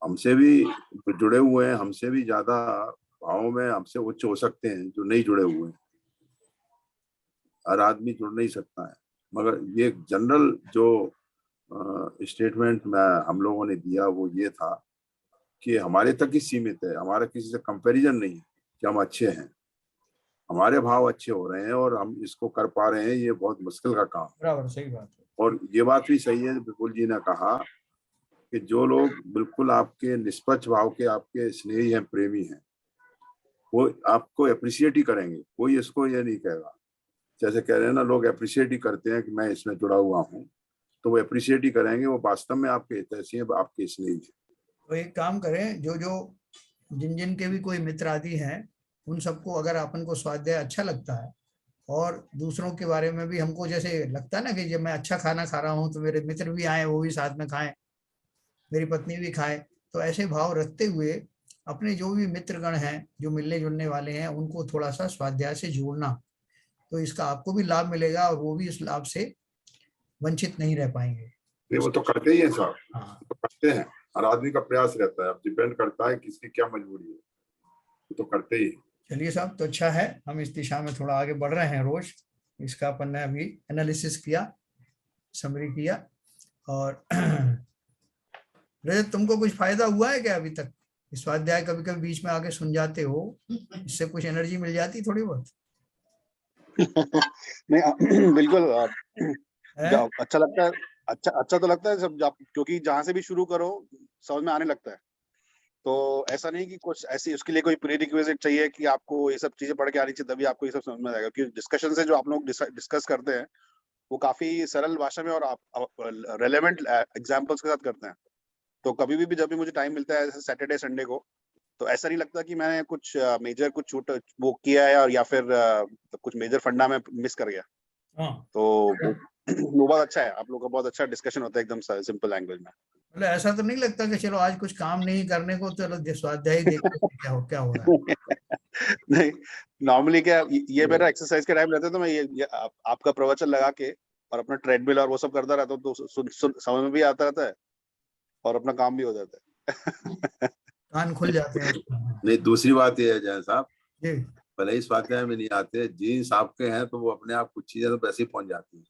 हमसे भी जुड़े हुए हैं, हमसे भी ज्यादा भावों में हमसे उच्च हो सकते हैं जो नहीं जुड़े हुए हैं। हर आदमी जुड़ नहीं सकता है, मगर ये जनरल जो स्टेटमेंट में हम लोगों ने दिया वो ये था कि हमारे तक ही सीमित है, हमारा किसी से कंपैरिजन नहीं है कि हम अच्छे हैं। हमारे भाव अच्छे हो रहे हैं और हम इसको कर पा रहे हैं, ये बहुत मुश्किल का काम है। बराबर, सही बात है। और ये बात भी सही है, विपुल जी ने कहा कि जो लोग बिल्कुल आपके निष्पक्ष भाव के, आपके स्नेही हैं, प्रेमी हैं, वो आपको अप्रिशिएट ही करेंगे। कोई इसको ये नहीं कहेगा, जैसे कह रहे हैं ना लोग अप्रिशिएट ही करते हैं कि मैं इसमें जुड़ा हुआ हूँ, तो वो अप्रिशिएट ही करेंगे। वो वास्तव में आपके हितैषी हैं, आपके स्नेही हैं। तो एक काम करें, जिन के भी कोई मित्र आदि हैं उन सबको, अगर अपन को स्वाध्याय अच्छा लगता है और दूसरों के बारे में भी हमको जैसे लगता है ना कि जब मैं अच्छा खाना खा रहा हूँ तो मेरे मित्र भी आए, वो भी साथ में खाएं, मेरी पत्नी भी खाए, तो ऐसे भाव रखते हुए अपने जो भी मित्रगण हैं जो मिलने जुलने वाले हैं उनको थोड़ा सा स्वाध्याय से जोड़ना, तो इसका आपको भी लाभ मिलेगा और वो भी इस लाभ से वंचित नहीं रह पाएंगे। वो तो करते ही है साहब, तो करते हैं। हर आदमी का प्रयास रहता है, अब डिपेंड करता है किसकी क्या मजबूरी है, तो करते ही। चलिए साहब, तो अच्छा है, हम इस दिशा में थोड़ा आगे बढ़ रहे हैं रोज। इसका अपन ने अभी एनालिसिस किया, समरी किया। और रजत, तुमको कुछ फायदा हुआ है क्या अभी तक स्वाध्याय कभी कभी बीच में आके सुन जाते हो, इससे कुछ एनर्जी मिल जाती थोड़ी बहुत? नहीं बिल्कुल अच्छा लगता है, अच्छा तो लगता है सब, क्योंकि जहां से भी शुरू करो समझ में आने लगता है। तो ऐसा नहीं कि कुछ ऐसी उसके लिए कोई प्री रिक्विजिट चाहिए कि आपको ये सब चीजें पढ़ के आनी चाहिए तभी आपको ये सब समझ में आएगा, क्योंकि डिस्कशन से जो आप लोग डिस्कस करते हैं वो काफी सरल भाषा में और रेलेवेंट एग्जांपल्स के साथ करते हैं। तो कभी भी जब भी मुझे टाइम मिलता है, जैसे सैटरडे संडे को, तो ऐसा नहीं लगता कि मैंने कुछ मेजर कुछ छूट वो किया है और या फिर कुछ मेजर फंडा में मिस कर गया। तो वो बहुत अच्छा है, आप लोग का बहुत अच्छा डिस्कशन होता है एकदम सिंपल लैंग्वेज में। मतलब ऐसा तो नहीं लगता कि चलो आज कुछ काम नहीं करने को, चलो स्वाध्याय देखते हैं क्या हो रहा है? नहीं, नॉर्मली क्या ये मेरा एक्सरसाइज के टाइम रहता है, तो मैं ये आपका प्रवचन लगा के और अपना ट्रेडमिल और वो सब करता रहता हूँ, तो समझ में भी आता रहता है और अपना काम भी हो जाता है। कान खुल जाते हैं। नहीं, दूसरी बात ये है जैन साहब, भले ही स्वाध्याय में नहीं आते, जीन्स आपके हैं तो वो अपने आप कुछ चीजें तो वैसे ही पहुंच जाती है।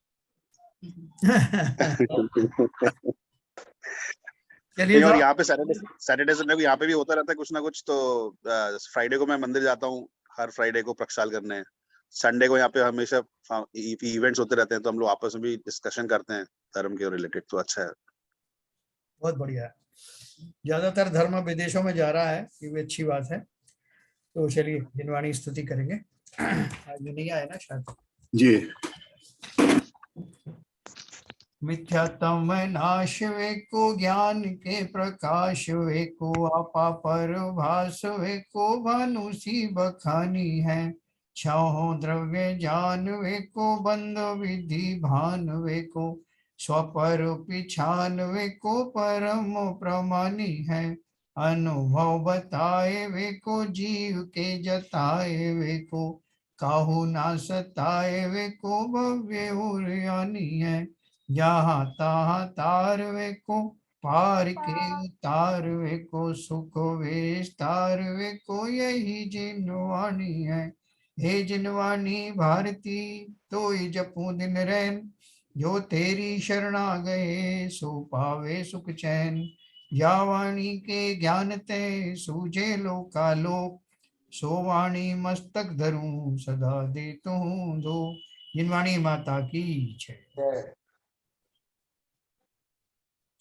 चलिए, और यहाँ पे सैटरडे संडे को यहाँ पे भी होता रहता है कुछ ना कुछ। तो फ्राइडे को मैं मंदिर जाता हूँ, हर फ्राइडे को प्रक्षाल करने। संडे को यहाँ पे हमेशा इवेंट्स होते रहते हैं, तो हम लोग आपस में भी डिस्कशन करते हैं धर्म के रिलेटेड। तो अच्छा है, बहुत बढ़िया है। ज्यादातर धर्म विदेशों में जा रहा है, ये भी अच्छी बात है। तो चलिए जिनवाणी स्तुति करेंगे। आज नहीं आए ना शायद जी। मिथ्यात्म नाश वे को, ज्ञान के प्रकाश वे को, आपा पर भास वे को, भानुसी बखानी है। छहो द्रव्य जान वे को, बंध विधि भान वे को, स्वपर पिछान वे को, परम प्रमानी है। अनुभव बताए वे को, जीव के जताए वे को, काहू ना सताए वे को, भव्य उर्यानी है। जहाँ तहाँ तारवे को, पार के उतारवे को, सुख विस्तारवे को, यही जिनवाणी है। हे जिनवाणी भारती, तो जपू दिन रैन, जो तेरी शरणा गए सो पावे सुख चैन। या वाणी के ज्ञान ते सूझे लोकालोक, सो वाणी मस्तक धरूं सदा दे तू दो। जिनवाणी माता की जय।